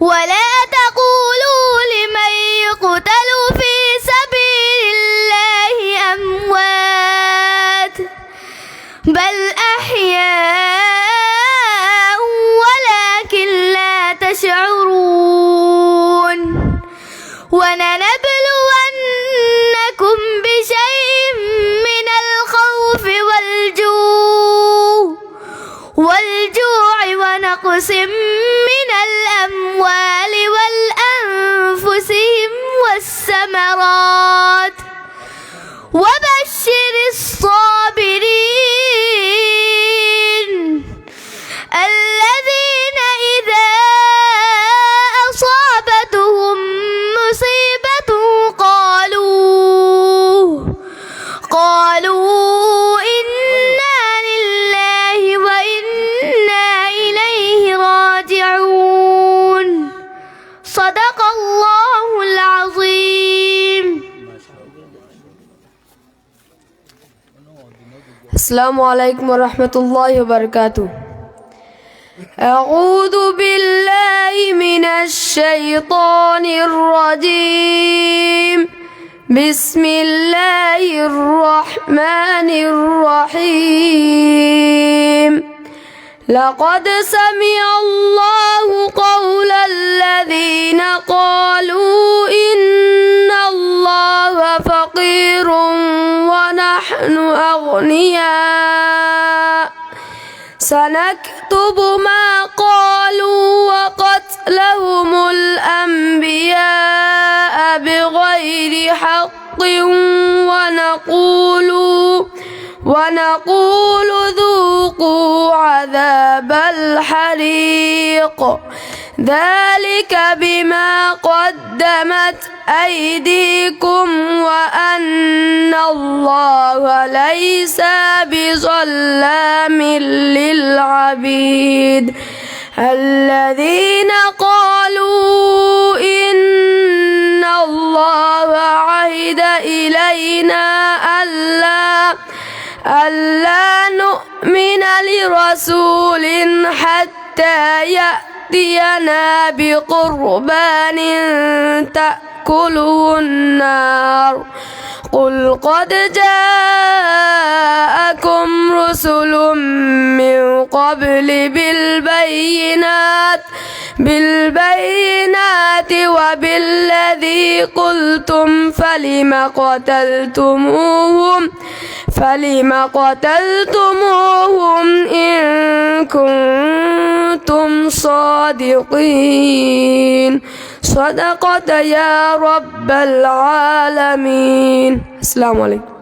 ولا تقولوا لمن يقتل في سبيل الله أموات بل أحياء ولكن لا تشعرون ولنبلونكم بشيء من الخوف والجوع ونقص من الأموال والأنفس والثمرات وبشر الصابرين الذين إذا أصابتهم مصيبة قالوا إنا لله وإنا إليه راجعون صدق الله العظيم. السلام عليكم ورحمة الله وبركاته. أعوذ بالله من الشيطان الرجيم. بسم الله الرحمن الرحيم. لقد سمع الله قول الذين قالوا إن الله فقير ونحن أغنياء سنكتب ما قالوا وقتلهم الأنبياء بغير حق ونقول ذوقوا عذاب الحريق ذلك بما قدمت أيديكم وأن الله ليس بظلام للعبيد الذين قالوا إن الله عهد إلينا ألا نؤمن لرسول حتى يأتينا بقربان تأكله النار قل قد جاءكم رسل من قبل بالبينات وبالذي قلتم فلم قتلتموهم إن كنتم صادقين صدقت يا رب العالمين. السلام عليكم.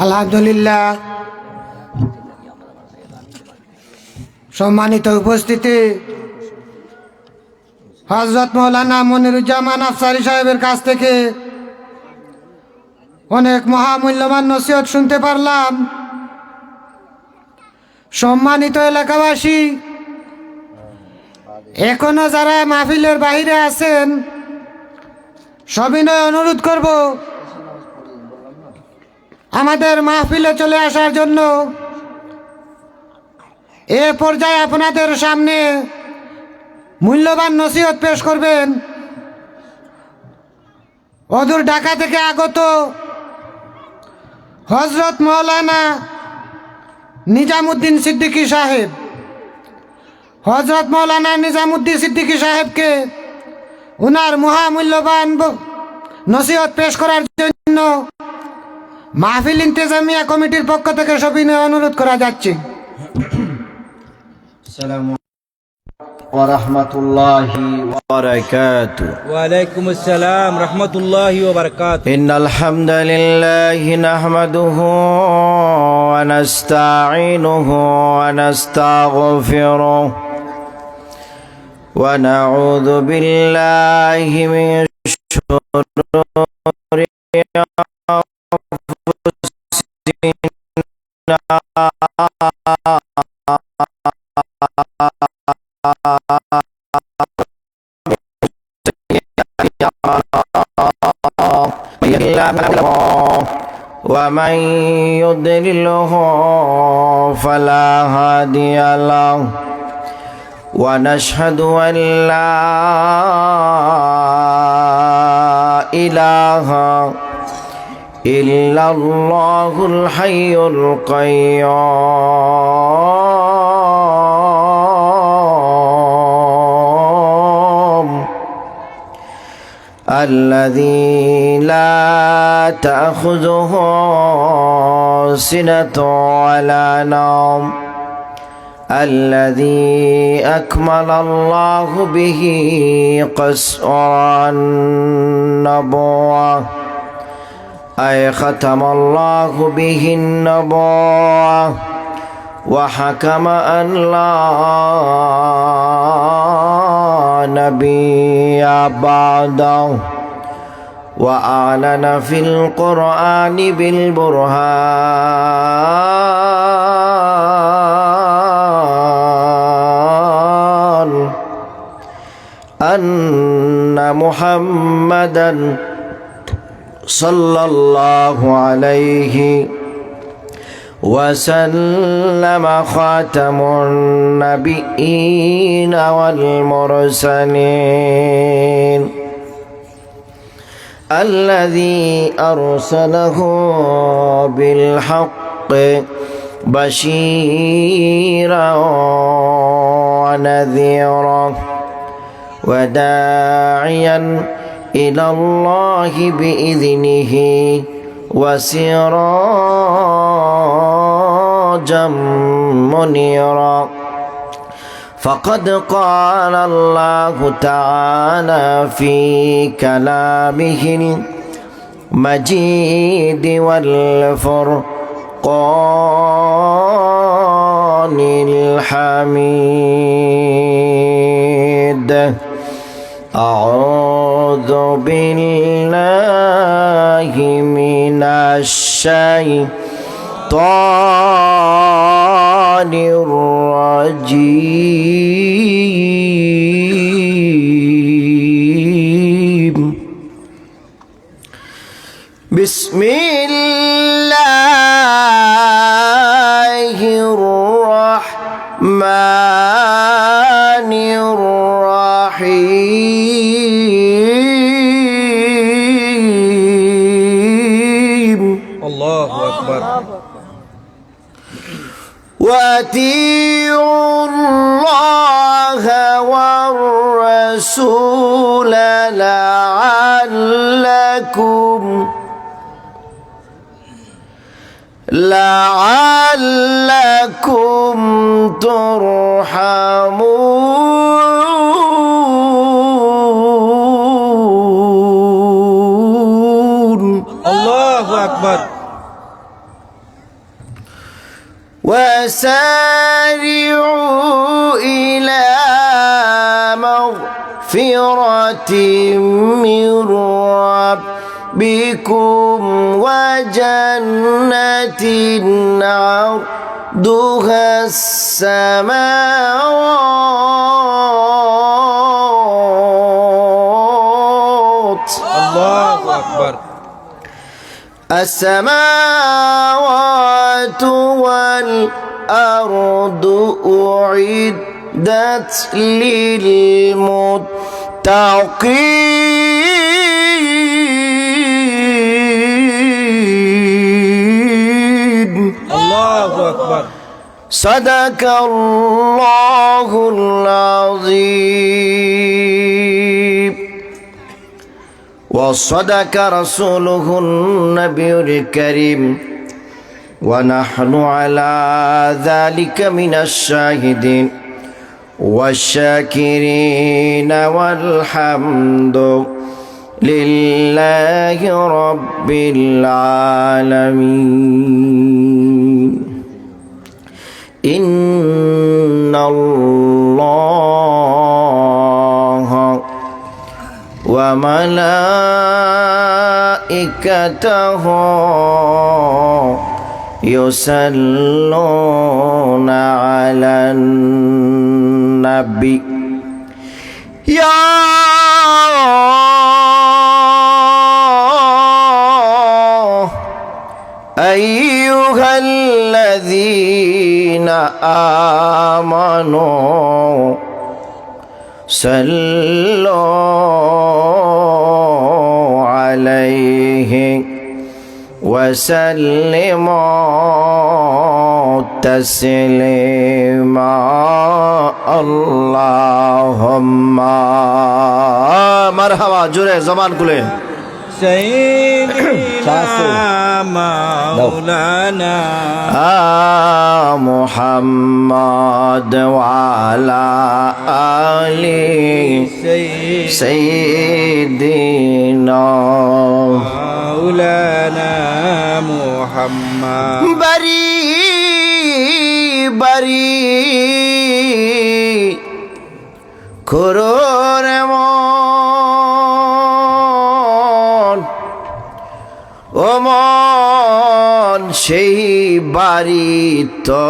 আলহামদুলিল্লাহ। সম্মানিত উপস্থিতি, হযরত মাওলানা মনিরুজ্জামান আফসারী সাহেবের কাছ থেকে অনেক মহামূল্যবান নসিহত শুনতে পারলাম। সম্মানিত এলাকাবাসী, এখনো যারা মাহফিলের বাইরে আছেন সবিনয় অনুরোধ করব আমাদের মাহফিলে চলে আসার জন্য। এ পর্যায়ে আপনাদের সামনে মূল্যবান নসিহত পেশ করবেন অদূর ঢাকা থেকে আগত হযরত মাওলানা নিজামুদ্দিন সিদ্দিকী সাহেব। হযরত মাওলানা নিজামুদ্দিন সিদ্দিকী সাহেবকে ওনার মহামূল্যবান নসিহত পেশ করার জন্য মাহফিল ইন্তেজামিয়া কমিটির পক্ষ থেকে সবিনয় অনুরোধ করা যাচ্ছে। আসসালামু আলাইকুম ওয়া রাহমাতুল্লাহি ওয়া বারাকাতুহু। ওয়া আলাইকুম আসসালাম রাহমাতুল্লাহি ওয়া বারাকাতুহু। ইন্নাল হামদালিল্লাহি নাহমাদুহু ওয়া নাস্তাঈনুহু ওয়া নাস্তাগফিরুহু ওয়া নাউযু বিল্লাহি মিন শুরুরি ومن يضلله فلا هادي له ونشهد أن لا إله إلا الله الحي القيوم الذي لا تأخذه سنة ولا نوم الذي أكمل الله به قسر النبوة أي ختم الله به النبوة وحكم أن لا نبي بعده وأعلن في القرآن بالبرهان أن محمدًا صلى الله عليه وسلم خاتم النبيين والمرسلين الذي أرسله بالحق بشيرا ونذيرا وداعيا إلى الله بإذنه وسراجا منيرا فقد قال الله تعالى في كلامه المجيد والفرقان الحميد أعوذ بالله من الشيطان الرجيم بسم الله الرحمن الرحيم الله أكبر. وأطيعوا الله والرسول لعلكم ترحمون. الله أكبر. وسارعوا إلى مغفرة من ربكم وجنة عرضها السماوات الله أكبر. السماوات والأرض أعدت للمتقين. الله أكبر. صدق الله العظيم وصدق رسوله النبي الكريم ونحن على ذلك من الشاهدين والشاكرين والحمد لله رب العالمين. إن الله وملائكته يصلون على النبي يا آمنوا صلوا عليه وسلموا تسليما اللهم مرحبا জোরে জবান খুলে سيدنا مولانا محمد وعلى آل سيدنا مولانا محمد بری بری করোর মন ও মন সেই বাড়ি তো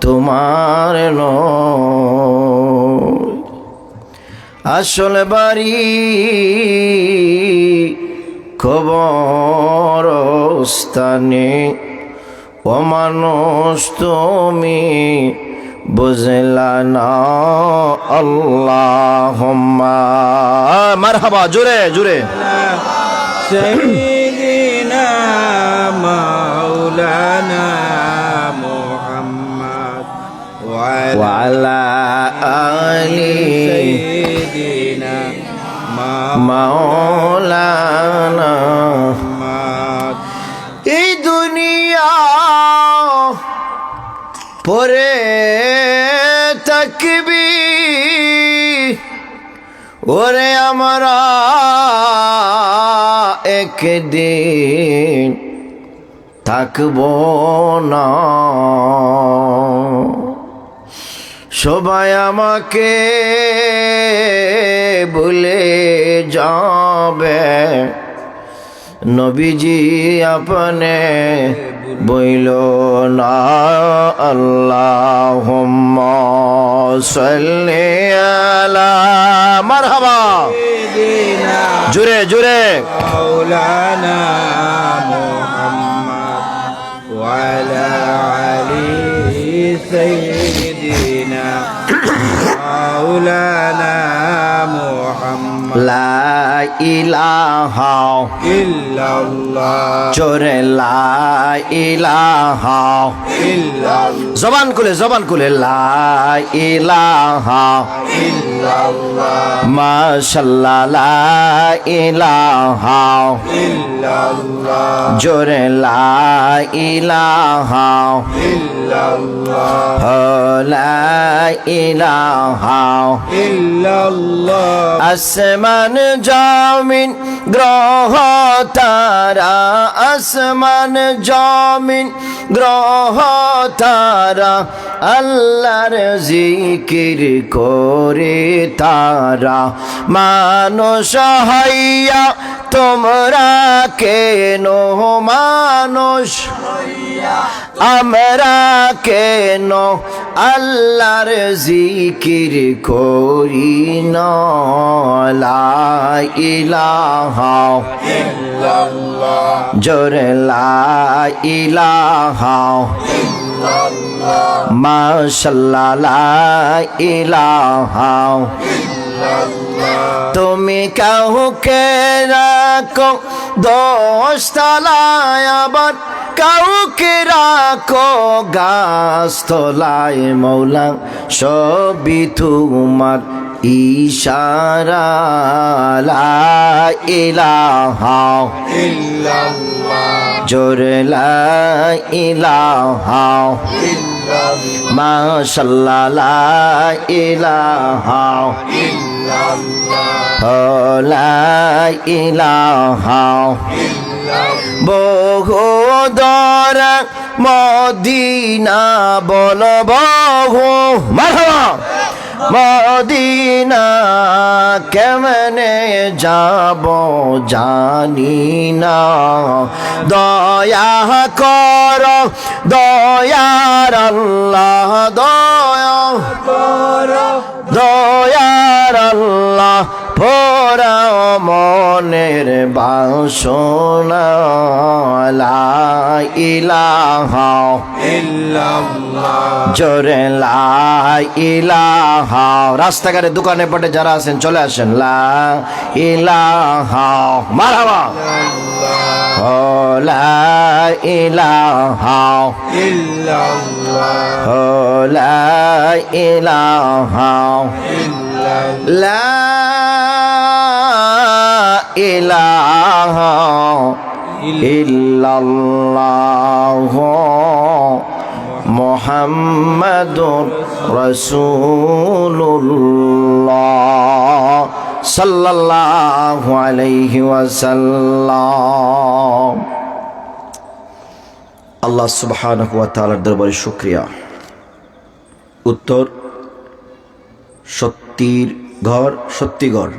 তোমার নয় আসল বাড়ি কবরস্থানে ও মানুষ তুমি বুঝলা না আল্লাহুম্মা মারহাবা জোরে জোরে سيدنا مولانا محمد وعلى آل سيدنا مولانا محمد এই দুনিয়া পরে থাকবি ওরে আমরা একদিন থাকব না সবাই আমাকে ভুলে যাবে নবীজি আপনে বইল না আল্লাহুম্মা সাল্লি আলা মারহাবা জোরে জোরে مولانا محمد وعلى علي سيدنا مولانا محمد লা ইলাহা إلا الله জোরে লা ইলাহা إلا الله জবান খুলে লা ইলাহা إلا الله মাশাআল্লাহ লা ইলাহা إلا الله জোরে লা ইলাহা إلا الله লা ইলাহা إلا الله আসমান জমিন গ্রহ তারা আসমান জমিন গ্রহ তারা আল্লাহর জিকির করে তারা মানুষ হইয়া তোমরা কেন মানুষ আমরা কেন আল্লাহর জিকির করি না লা ইলাহা জোরে লা ইলাহা মাশাআল্লাহ লা ইলাহা তুমি কাউকে রাখো দশ তলায় আবার কাউকে রাখো গাছ তলায় মৌলা সবই তোমার ইশারা লা ইলাহা জোরে লা ইলাহা মাশাআল্লাহ লা ইলাহা লা ইলাহা বহু দর মদিনা বল বহু মারহাবা মদিনা কেমনে যাব জানি না দয়া কর দয়ার আল্লাহ দয়া কর দয়ার আল্লাহ পোড়াও মনের বাসনা লা ইলাহা জোরে লা ইলাহা। রাস্তাঘাটে দোকানে পটে যারা আছেন চলে আসেন, লা ইলাহা মারহাবা, ও লা ইলাহা ও লা ইলাহা লা ইলাহা ইল্লাল্লাহ মুহাম্মাদুর রাসূলুল্লাহ সাল্লাল্লাহু আলাইহি ওয়াসাল্লাম। আল্লাহ সুবহানাহু ওয়া তাআলার দরবারে শুকরিয়া। উত্তর সত্যিগড়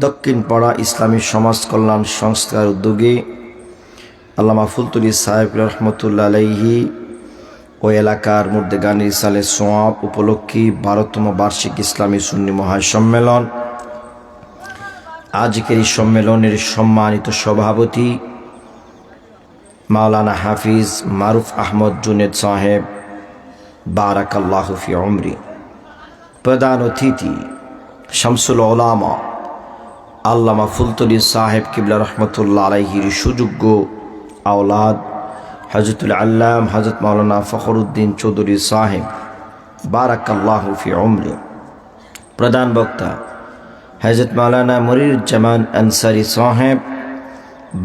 দক্ষিণ পাড়া ইসলামী সমাজ কল্যাণ সংস্থার উদ্যোগে আল্লামা ফুলতুলি সাহেব রহমতুল্লাহ আলাইহি ও এলাকার মধ্যে গানের সালে সোয়াব উপলক্ষে 12তম বার্ষিক ইসলামী সুন্নি মহাসম্মেলন। আজকের এই সম্মেলনের সম্মানিত সভাপতি মাওলানা হাফিজ মারুফ আহমদ জুনেদ সাহেব বারাকাল্লাহু ফি উমরি। প্রধান অতিথি শামসুল উলামা আল্লামা ফুলতুলি সাহেব কিবলা রহমতুল্লাহ আলাইহির সুযোগ্য আওলাদ হযরতুল আল্লাম হযরত মাওলানা ফখরুদ্দিন চৌধুরী সাহেব বারাকাল্লাহু ফি উমরি। প্রধান বক্তা হযরত মাওলানা মনিরুজ্জামান আনসারী সাহেব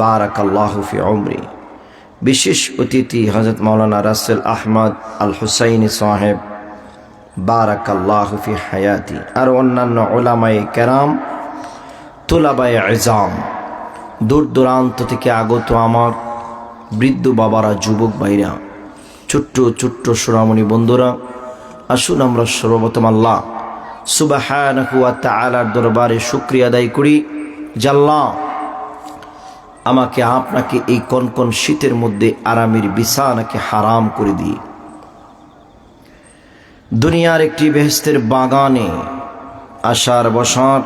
বারাকাল্লাহু ফি উমরি। বিশেষ অতিথি হযরত মাওলানা রাসেল আহমদ আল হুসাইনি সাহেব বারাকাল্লাহু ফি হায়াতি। আর অন্যান্য উলামায়ে কেরাম, তুলাবায়ে ইজাম, দূর দূরান্ত থেকে আগত আমার বৃদ্ধ বাবারা, যুবক ভাইরা, ছোট্ট ছোট্ট সোনামণি বন্ধুরা, আসুন আমরা সর্বপ্রথম আল্লাহ সুবহানাহু ওয়া তাআলার দরবারে শুকরিয়া আদায় করি যে আল্লাহ আমাকে আপনাকে এই কনকন শীতের মধ্যে আরামের বিছানাকে হারাম করে দিয়ে দুনিয়ার একটি বেহেশতের বাগানে আসার বসার।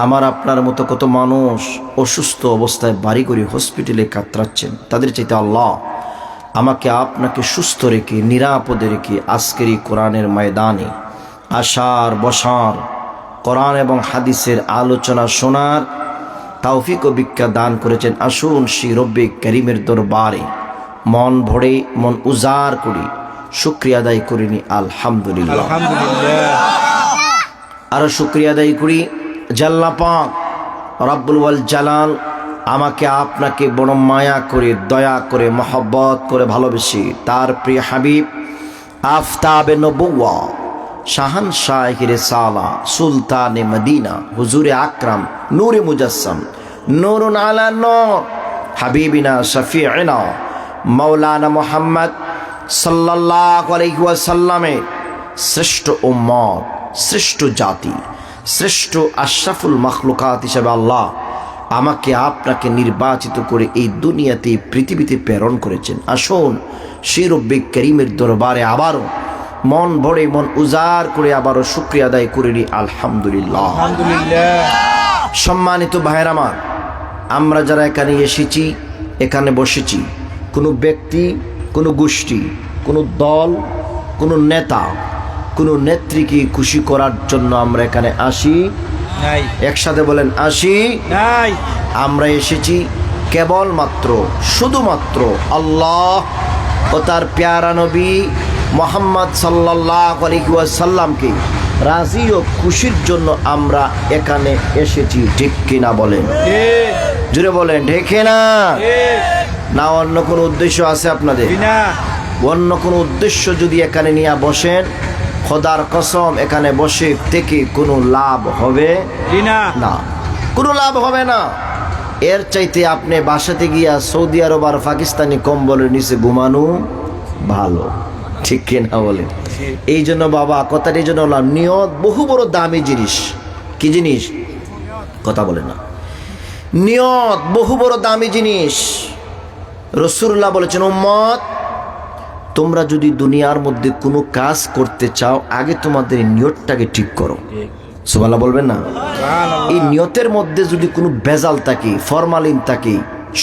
আমার আপনার মতো কত মানুষ অসুস্থ অবস্থায় বাড়ি করে হসপিটালে কাতরাচ্ছেন, তাদের চাইতে আল্লাহ আমাকে আপনাকে সুস্থ রেখে নিরাপদে রেখে আজকের এই কোরআনের ময়দানে আসার বসার, কোরআন এবং হাদিসের আলোচনা শোনার তৌফিক ও ভিক্ষা দান করেছেন। আসুন সেই রব্বে করিমের দরবারে মন ভরে মন উজাড় করে শুকরিয়া আদায় করিনি আলহামদুলিল্লাহ। আরো শুকরিয়া আদায় করি যে আল্লাহ পাক রব্বুল ওয়াল জালাল আমাকে আপনাকে বড় মায়া করে দয়া করে মহব্বত করে ভালোবেসে তার প্রিয় হাবিব আফতাবে নবুওয়া শাহানশাহ রিসালা সুলতানে মদিনা হুজুরে আকরাম নূরে মুজাসসাম নূরুন আলা নূর হাবিবিনা শফিঈনা মাওলানা মুহাম্মদ সাল্লাল্লাহু আলাইহি ওয়াসাল্লামের শ্রেষ্ঠ উম্মত, শ্রেষ্ঠ জাতি, শ্রেষ্ঠ আশরাফুল মাখলুকাত হিসেবে আল্লাহ আমাকে আপনাকে নির্বাচিত করে এই দুনিয়াতে পৃথিবীতে প্রেরণ করেছেন। আসুন সেই রব্বে করিমের দরবারে আবারও মন ভরে মন উজাড় করে আবারও শুকরিয়া আদায় করে নি আলহামদুলিল্লাহ। সম্মানিত ভাইয়ের আমার, আমরা যারা এখানে এসেছি, এখানে বসেছি, কোনো ব্যক্তি, কোনো গোষ্ঠী, কোনো দল, কোনো নেতা, কোনো নেত্রীকে খুশি করার জন্য আমরা এখানে আসি নাই। একসাথে বলেন আসি নাই। আমরা এসেছি কেবলমাত্র শুধুমাত্র আল্লাহ ও তার প্যারা নবী মুহাম্মদ সাল্লাল্লাহু আলাইহি ওয়াসাল্লামকে রাজি ও খুশির জন্য আমরা এখানে এসেছি। ঠিক কিনা বলেন? জুড়ে বলেন ঠিক না? না অন্য কোনো উদ্দেশ্য আছে আপনাদের? অন্য কোনো উদ্দেশ্য যদি এখানে নিয়ে বসেন, খোদার কসম এখানে বসে থেকে কোনো লাভ হবে না, কোনো লাভ হবে না। এর চাইতে আপনি বাসাতে গিয়া সৌদি আরব আর পাকিস্তানি কম্বলের নিচে ঘুমানো ভালো। ঠিক কিনা বলেন? এই জন্য বাবা কথাটি জন্য বললাম, নিয়ত বহু বড় দামি জিনিস। কি জিনিস? কথা বলে না। নিয়ত বহু বড় দামি জিনিস। রাসূলুল্লাহ বলেছেন, উম্মত তোমরা যদি দুনিয়ার মধ্যে কোনো কাজ করতে চাও, আগে তোমাদের নিয়তটাকে ঠিক করো। সুবহানাল্লাহ বলবেন না? এই নিয়তের মধ্যে যদি কোনো ভেজাল থাকে, ফরমালিন থাকে,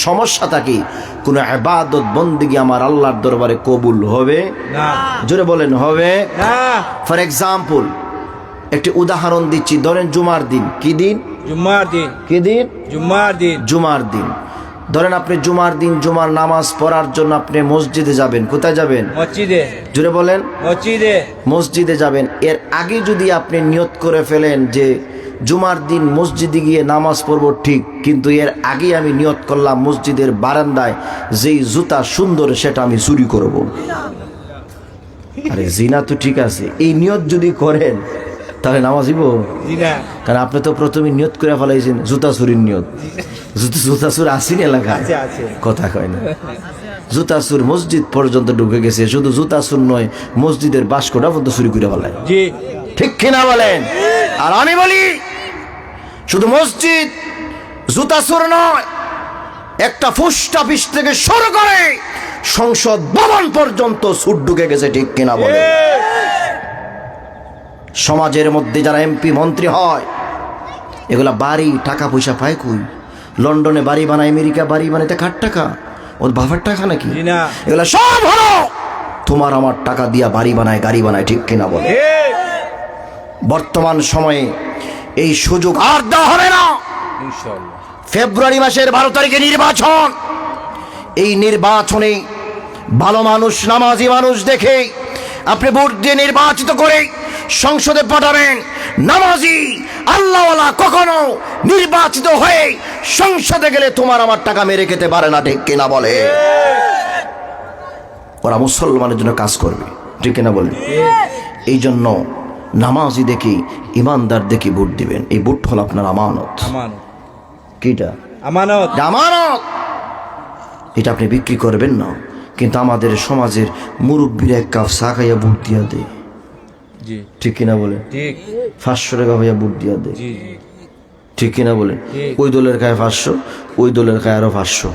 সমস্যা থাকে, কোনো ইবাদত বন্দেগী আমার আল্লাহর দরবারে কবুল হবে না। জোরে বলেন হবে না। ফর এক্সাম্পল একটি উদাহরণ দিচ্ছি, ধরেন জুমার দিন। কি দিন? জুম্মার দিন। কি দিন? জুম্মার দিন। জুমার দিন। ধরেন আপনি জুমার দিন জুমার নামাজ পড়ার জন্য আপনি মসজিদে যাবেন। কোথায় যাবেন? মসজিদে। জোরে বলেন। মসজিদে। মসজিদে যাবেন। এর আগে যদি আপনি নিয়ত করে ফেলেন যে জুমার দিন মসজিদে গিয়ে নামাজ পড়ব, ঠিক, কিন্তু এর আগে আমি নিয়ত করলাম মসজিদের বারান্দায় যেই জুতা সুন্দর সেটা আমি চুরি করব। আরে জিনা তো ঠিক আছে, এই নিয়ত যদি করেন তাহলে নামাজ দিব? জি না। কারণ আপনি তো প্রথমে নিয়ত করে ফেলাইছেন জুতা চুরির নিয়ত। জুতা চুর আসেনি এলাকায়? আছে। কথা কয় না। জুতা চুর মসজিদ পর্যন্ত ঢুকে গেছে। শুধু জুতা চুর নয়, মসজিদের বাস্কটা পর্যন্ত চুরি করে ফেলায়। জি। ঠিক কিনা বলেন? আর আমি বলি শুধু মসজিদ জুতা চোর নয়, একটা পোস্ট অফিস থেকে শুরু করে সংসদ ভবন পর্যন্ত সুট ঢুকে গেছে। ঠিক কিনা বলেন? সমাজের মধ্যে যারা এমপি মন্ত্রী হয় এগুলা বাড়ি টাকা পয়সা পায় কই? লন্ডনে বাড়ি বানায়, আমেরিকা বাড়ি বানাইতে কার টাকা? ওর বাবার টাকা নাকি? জি না। এগুলা সব হলো তোমার আমার টাকা দিয়া বাড়ি বানায়, গাড়ি বানায়। ঠিক কিনা বলে? বর্তমান সময়ে এই সুযোগ আর দেওয়া হবে না। ইনশাআল্লাহ। ফেব্রুয়ারি মাসের 12 তারিখে নির্বাচন। এই নির্বাচনে ভালো মানুষ, নামাজি মানুষ দেখে আপনি ভোট দিয়ে নির্বাচিত করে সংসদে পাঠাবেন। নামাজি আল্লাহওয়ালা কখনো নির্বাচিত হয়ে সংসদে গেলে তোমার আমার টাকা মেরে খেতে পারে না। ঠিক কিনা বলে? ওরা মুসলমানের জন্য কাজ করবে। ঠিক কিনা বলে? এই জন্য নামাজি দেখি, ইমানদার দেখি ভোট দিবেন। এই ভোট হল আপনার আমানত। আমানত। কিটা? আমানত। আমানত। এটা আপনি বিক্রি করবেন না। কিন্তু আমাদের সমাজের মুরব্বীরা এক কাপ চা খাইয়া ভোট দিয়া দেয়। জি। ঠিক কিনা বলে? ঠিক। 500 টাকা হইয়া ভোট দিয়া দেয়। জি। ঠিক কিনা বলে? ঠিক। ওই দলের খায় 500, ওই দলের খায় আরো 500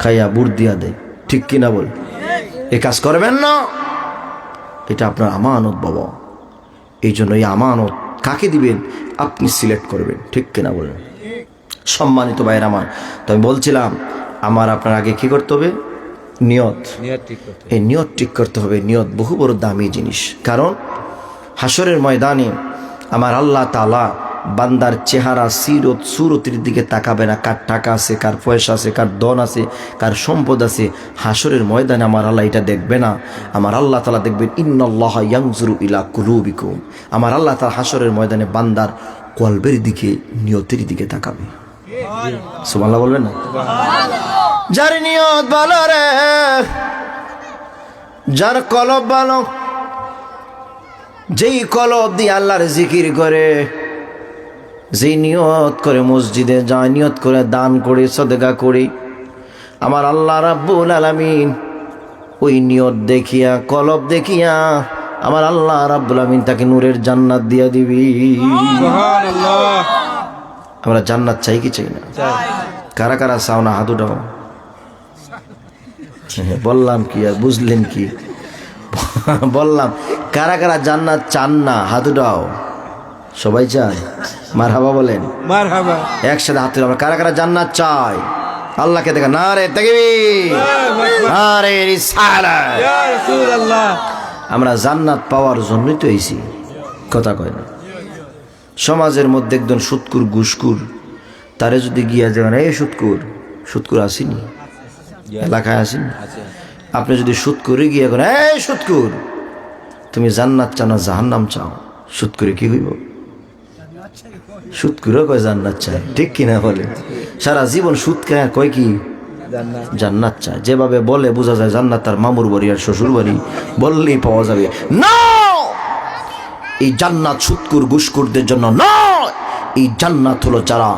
খাইয়া ভোট দিয়া দেয়। ঠিক কিনা বলে? এই কাজ করবেন না। এটা আপনার আমানত বাবা। এই জন্য এই আমানত কাকে দিবেন আপনি সিলেক্ট করবেন। ঠিক কিনা বলেন? সম্মানিত ভাইয়ের আমার, তো আমি বলছিলাম আমার আপনার আগে কি করতে হবে? নিয়ত। নিয়ত ঠিক করতে। এই নিয়ত ঠিক করতে হবে। নিয়ত বহু বড় দামি জিনিস। কারণ হাসরের ময়দানে আমার আল্লাহ তাআলা বান্দার চেহারা, সিরত, সুরতের দিকে তাকাবে না। কার টাকা আছে, কার পয়সা আছে, কার ধন আছে, কার সম্পদ আছে, হাসরের ময়দানে আমার আল্লাহ এটা দেখবে না। আমার আল্লাহ তাআলা দেখবেন ইন্নাল্লাহা ইয়ানজুরু ইলা কুলুবিকুম। আমার আল্লাহ তাআলা হাসরের ময়দানে বান্দার কলবের দিকে, নিয়তের দিকে তাকাবে। সুবহানাল্লাহ বলবেন না? যার নিয়ত ভালো রে, যার কলব ভালো, যেই কলব দিয়ে আল্লাহর জিকির করে, যেই নিয়ত করে মসজিদে যায়, নিয়ত করে দান করে, সদকা করে, আমার আল্লাহ রাব্বুল আলামিন ওই নিয়ত দেখিয়া, কলব দেখিয়া আমার আল্লাহ রাব্বুল আলামিন তাকে নূরের জান্নাত দিয়া দিবি। সুবহানাল্লাহ। আমরা জান্নাত চাই কি চাই না? কারা কারা চাও না? হাত উঠাও। বললাম কি আর বুঝলেন কি? বললাম কারা কারা জান্নাত চান না? হাত উঠাও। সবাই চায়? মারহাবা বলেন। মারহাবা। একসাথে হাত তুলে আমরা কারা কারা জান্নাত চাই? আল্লাহকে দেখা। নারে তাকবীর, নারে রিসালাত। ইয়া রাসূলুল্লাহ। আমরা জান্নাত পাওয়ার জন্যই তো এসেছি। কথা কয় না? সমাজের মধ্যে একজন সুৎকুর, ঘুষকুর, তারে যদি গিয়া যাবেন এই সুৎকুর, সুৎকুর আসেনি এলাকায়, আসেনি? আপনি যদি সুৎকুরে গিয়ে করেন এই সুৎকুর তুমি জান্নাত চাও না জাহান্নাম চাও, সুৎকুরে কি হইব? সুৎকুরও কয় জান্নাত চায়। ঠিক কিনা বলে? সারা জীবন সুদ খায় কয় কি? জান্নাত চায়। যেভাবে বলে বোঝা যায় জান্নাত তার মামুর বাড়ি আর শ্বশুর বাড়ি, বললেই পাওয়া যাবে না। এই জান্নাত সুৎকুর, ঘুষখোরদের জন্য নয়। এই জান্নাত হলো যারা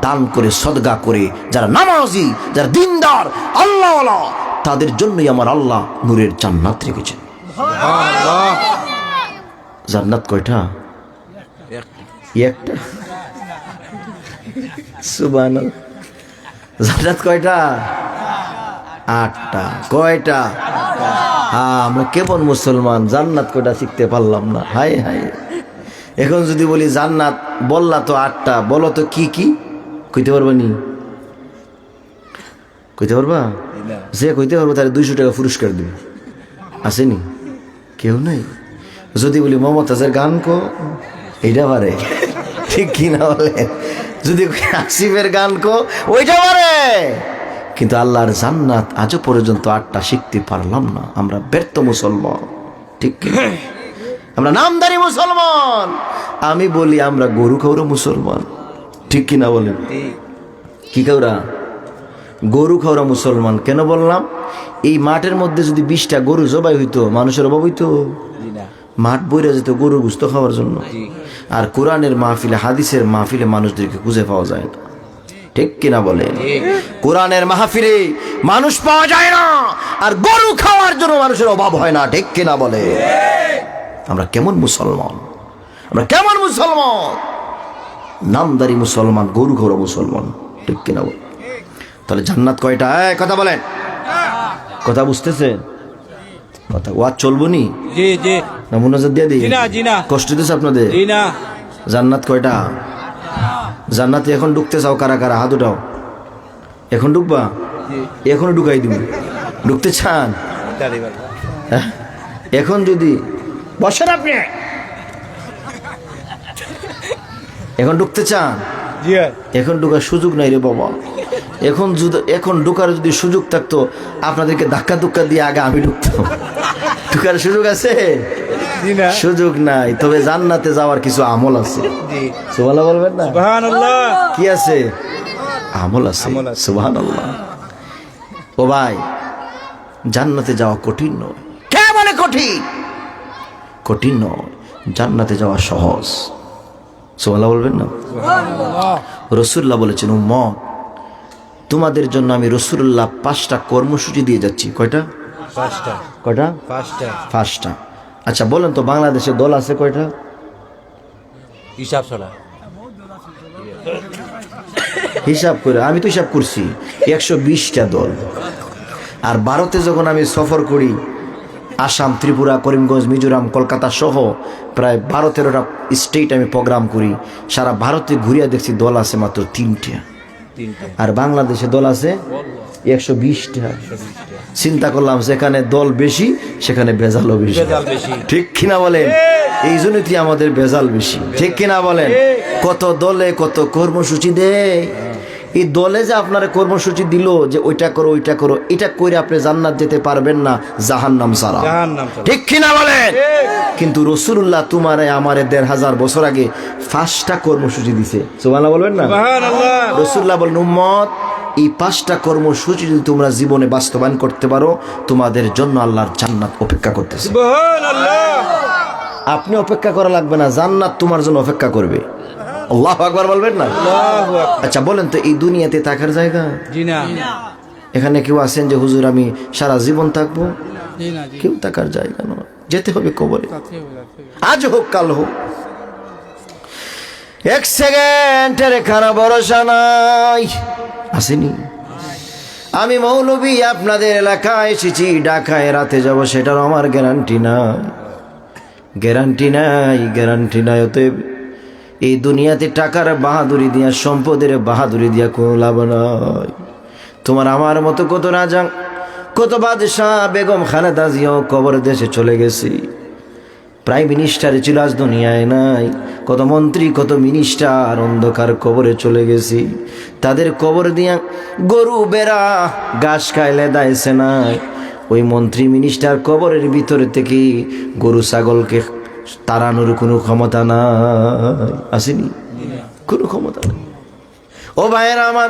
দান করে, সদকা করে, যারা নামাজি, যারা দিনদার, আল্লাহওয়ালা, তাদের জন্যই আমার আল্লাহ নূরের জান্নাত রেখেছেন। সুবহানাল্লাহ। জান্নাত কয়টা? একটা। সুবহানাল্লাহ। জান্নাত কয়টা? 8টা। কয়টা? হ্যাঁ, আমরা কেমন মুসলমান, জান্নাত কয়টা শিখতে পারলাম না। হায় হায়, এখন যদি বলি জান্নাত, বললা তো 8টা, বলো তো কি কি, কইতে পারবা নি? কইতে পারবা? যে কইতে পারবো তাহলে 200 টাকা পুরস্কার দিবে, আসেনি? কেউ নাই। যদি বলি মমতাজের গান কো, এইটা পারে, ঠিক কিনা বলে? যদি আসিফের গান কো, ওইটা পারে। কিন্তু আল্লাহর জান্নাত আজও পর্যন্ত 8টা শিখতে পারলাম না। আমরা ব্যর্থ মুসলমান, ঠিক কি? আমরা নামদারি মুসলমান। আমি বলি আমরা গরু খাওয়া মুসলমান, ঠিক কিনা বলেন? কি খাওয়া? গরু খাওয়া মুসলমান। কেন বললাম? এই মাঠের মধ্যে যদি 20টা গরু জবাই হইতো, মানুষের অভাব হইতো? মাঠ বইরা যেত গরু গুস্ত খাওয়ার জন্য। আর কোরআনের মাহফিলে, হাদিসের মাহফিলে মানুষদেরকে খুঁজে পাওয়া যায় না, ঠিক কিনা বলে? কোরআনের মাহফিলে মানুষ পাওয়া যায় না, আর গরু খাওয়ার জন্য মানুষের অভাব হয় না, ঠিক কিনা বলে? আমরা কেমন মুসলমান? আমরা কেমন মুসলমান? নামদারি মুসলমান, গরু খাওয়া মুসলমান, ঠিক কিনা বলে? তাহলে জান্নাত কয়টা? কথা বলেন, কথা বুঝতেছেন? কথা ওয়াজ চলবো নি? জি জি। না মুনাজাত দিয়ে দিই? জি না। কষ্ট দিতেছে আপনাদের? জি না। জান্নাত কয়টা? জান্নাতে এখন ঢুকতে চাও কারা কারা? হাত উঠাও। এখন ঢুকবা? এখনো ঢুকাই দিব। ঢুকতে চান? হ্যাঁ? এখন যদি বসেন আপনি, এখন ঢুকতে চান? জি। এখন ঢুকার সুযোগ নাই রে বাবা। এখন ঢুকার যদি সুযোগ থাকতো, আপনাদেরকে ধাক্কা ধুক্কা দিয়ে আগে আমি ঢুকতাম। ঢুকার সুযোগ আছে? সুযোগ নাই। তবে জান্নাতে যাওয়ার কিছু আমল আছে। সুবহানাল্লাহ বলবেন না? সুবহানাল্লাহ। কি আছে? আমল আছে। সুবহানাল্লাহ। ও ভাই, জান্নাতে যাওয়া কঠিন নয়। কে বলে কঠিন? কঠিন নয়, জান্নাতে যাওয়া সহজ। সুবহানাল্লাহ বলবেন না? রাসূলুল্লাহ বলেছেন, উম্মত তোমাদের জন্য আমি রাসূলুল্লাহ 5টা কর্মসূচি দিয়ে যাচ্ছি। কয়টা? 5টা। কয়টা? 5টা। আচ্ছা বলেন তো, বাংলাদেশে দল আছে কয়টা? হিসাব ছড়া। হিসাব করে, আমি তো হিসাব করছি 120টা দল। আর ভারতে যখন আমি সফর করি, আসাম, ত্রিপুরা, করিমগঞ্জ, মিজোরাম, কলকাতা সহ প্রায় 12-13টা স্টেট আমি প্রোগ্রাম করি। সারা ভারতে ঘুরিয়া দেখছি দল আছে মাত্র 3টা। আর বাংলাদেশে দল আছে 120টা। চিন্তা করলাম, যেখানে দল বেশি সেখানে ভেজালও বেশি, ঠিক কিনা বলেন? এই জন্যই আমাদের ভেজাল বেশি, ঠিক কিনা বলেন? কত দলে কত কর্মসূচি দেয়। এই দলে যে আপনার কর্মসূচি দিল যে ওইটা করো ওইটা করো, এটা করে আপনি জান্নাত যেতে পারবেন না, জাহান্নাম ছাড়া, ঠিক কিনা বলেন? কিন্তু রাসূলুল্লাহ তোমারে আমারে 1500 বছর আগে 5টা কর্মসূচি দিছে। সুবহানাল্লাহ বলবেন না? রাসূলুল্লাহ বলেন, উম্মত এই 5টা কর্মসূচি যদি তোমরা জীবনে বাস্তবায়ন করতে পারো, তোমাদের জন্য আল্লাহর জান্নাত অপেক্ষা করতেছে। সুবহানাল্লাহ। আপনি অপেক্ষা করা লাগবে না, জান্নাত তোমার জন্য অপেক্ষা করবে। আল্লাহু আকবার বলবেন না? আল্লাহু আকবার। আচ্ছা বলেন তো, এই দুনিয়াতে থাকার জায়গা? জি না। এখানে কেউ আছেন যে হুজুর আমি সারা জীবন থাকবো? কেউ থাকার জায়গা নয়, যেতে হবে কবরে। আজ হোক কাল হোক, 1 সেকেন্ডের এখানে ভরসা নাই। আসেনি? আমি মৌলবী আপনাদের এলাকায় এসেছি, ঢাকায় রাতে যাব, সেটারও আমার গ্যারান্টি নাই, গ্যারান্টি নাই, গ্যারান্টি নাই। অতএব এই দুনিয়াতে টাকার বাহাদুরি দিয়া, সম্পদের বাহাদুরি দিয়া কোনো লাভ নাই। তোমার আমার মতো কত রাজা, কত বাদশাহ, বেগম খালেদা জিয়াও কবর দেশে চলে গেছি, প্রাইম মিনিস্টার ছিল, আজ দুনিয়ায় নাই। কত মন্ত্রী, কত মিনিস্টার অন্ধকার কবরে চলে গেছি। তাদের কবর দিয়া গরু বেড়া ঘাস খাইলে দাইছে নাই। ওই মন্ত্রী মিনিস্টার কবরের ভিতরে থেকে গরু ছাগলকে তাড়ানোর কোনো ক্ষমতা নাই। আসেনি? কোনো ক্ষমতা নেই। ও ভাইয়েরা আমার,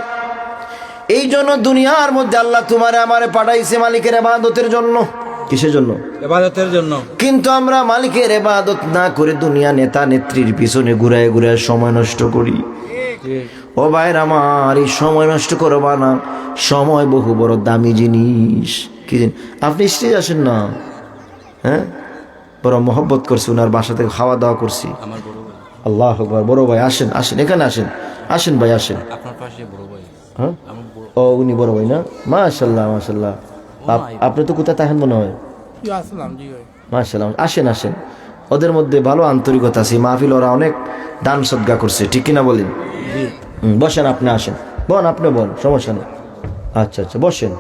এই জন্য দুনিয়ার মধ্যে আল্লাহ তোমারে আমারে পাঠাইছে মালিকের ইবাদতের জন্য। কিসের জন্য? ইবাদতের জন্য। কিন্তু আমরা মালিকের ইবাদত না করে দুনিয়া নেতা নেত্রীর পিছনে ঘুরায় ঘুরায় সময় নষ্ট করি। ও ভাইয়েরা আমার, এই সময় নষ্ট করবা না, সময় বহু বড় দামি জিনিস। কি আপনি স্টেজ আসেন না? হ্যাঁ, বড় মহব্বত করছি, ওনার বাসা থেকে খাওয়া দাওয়া করছি। আল্লাহ আকবার। বড় ভাই আসেন, আসেন, এখানে আসেন, আসেন ভাই আসেন। হ্যাঁ, ও উনি বড় ভাই না? মাশাআল্লাহ মাশাআল্লাহ। আপনি তো কোথায় থাকেন মনে হয়? মাশাআল্লাহ, আসেন আসেন। ওদের মধ্যে ভালো আন্তরিকতা আছে, মাহফিল ওরা অনেক দান সদগা করছে, ঠিক কিনা বলেন? বসেন, আপনি আসেন, বল, আপনি বল, সমস্যা নেই। আচ্ছা আচ্ছা, বসেন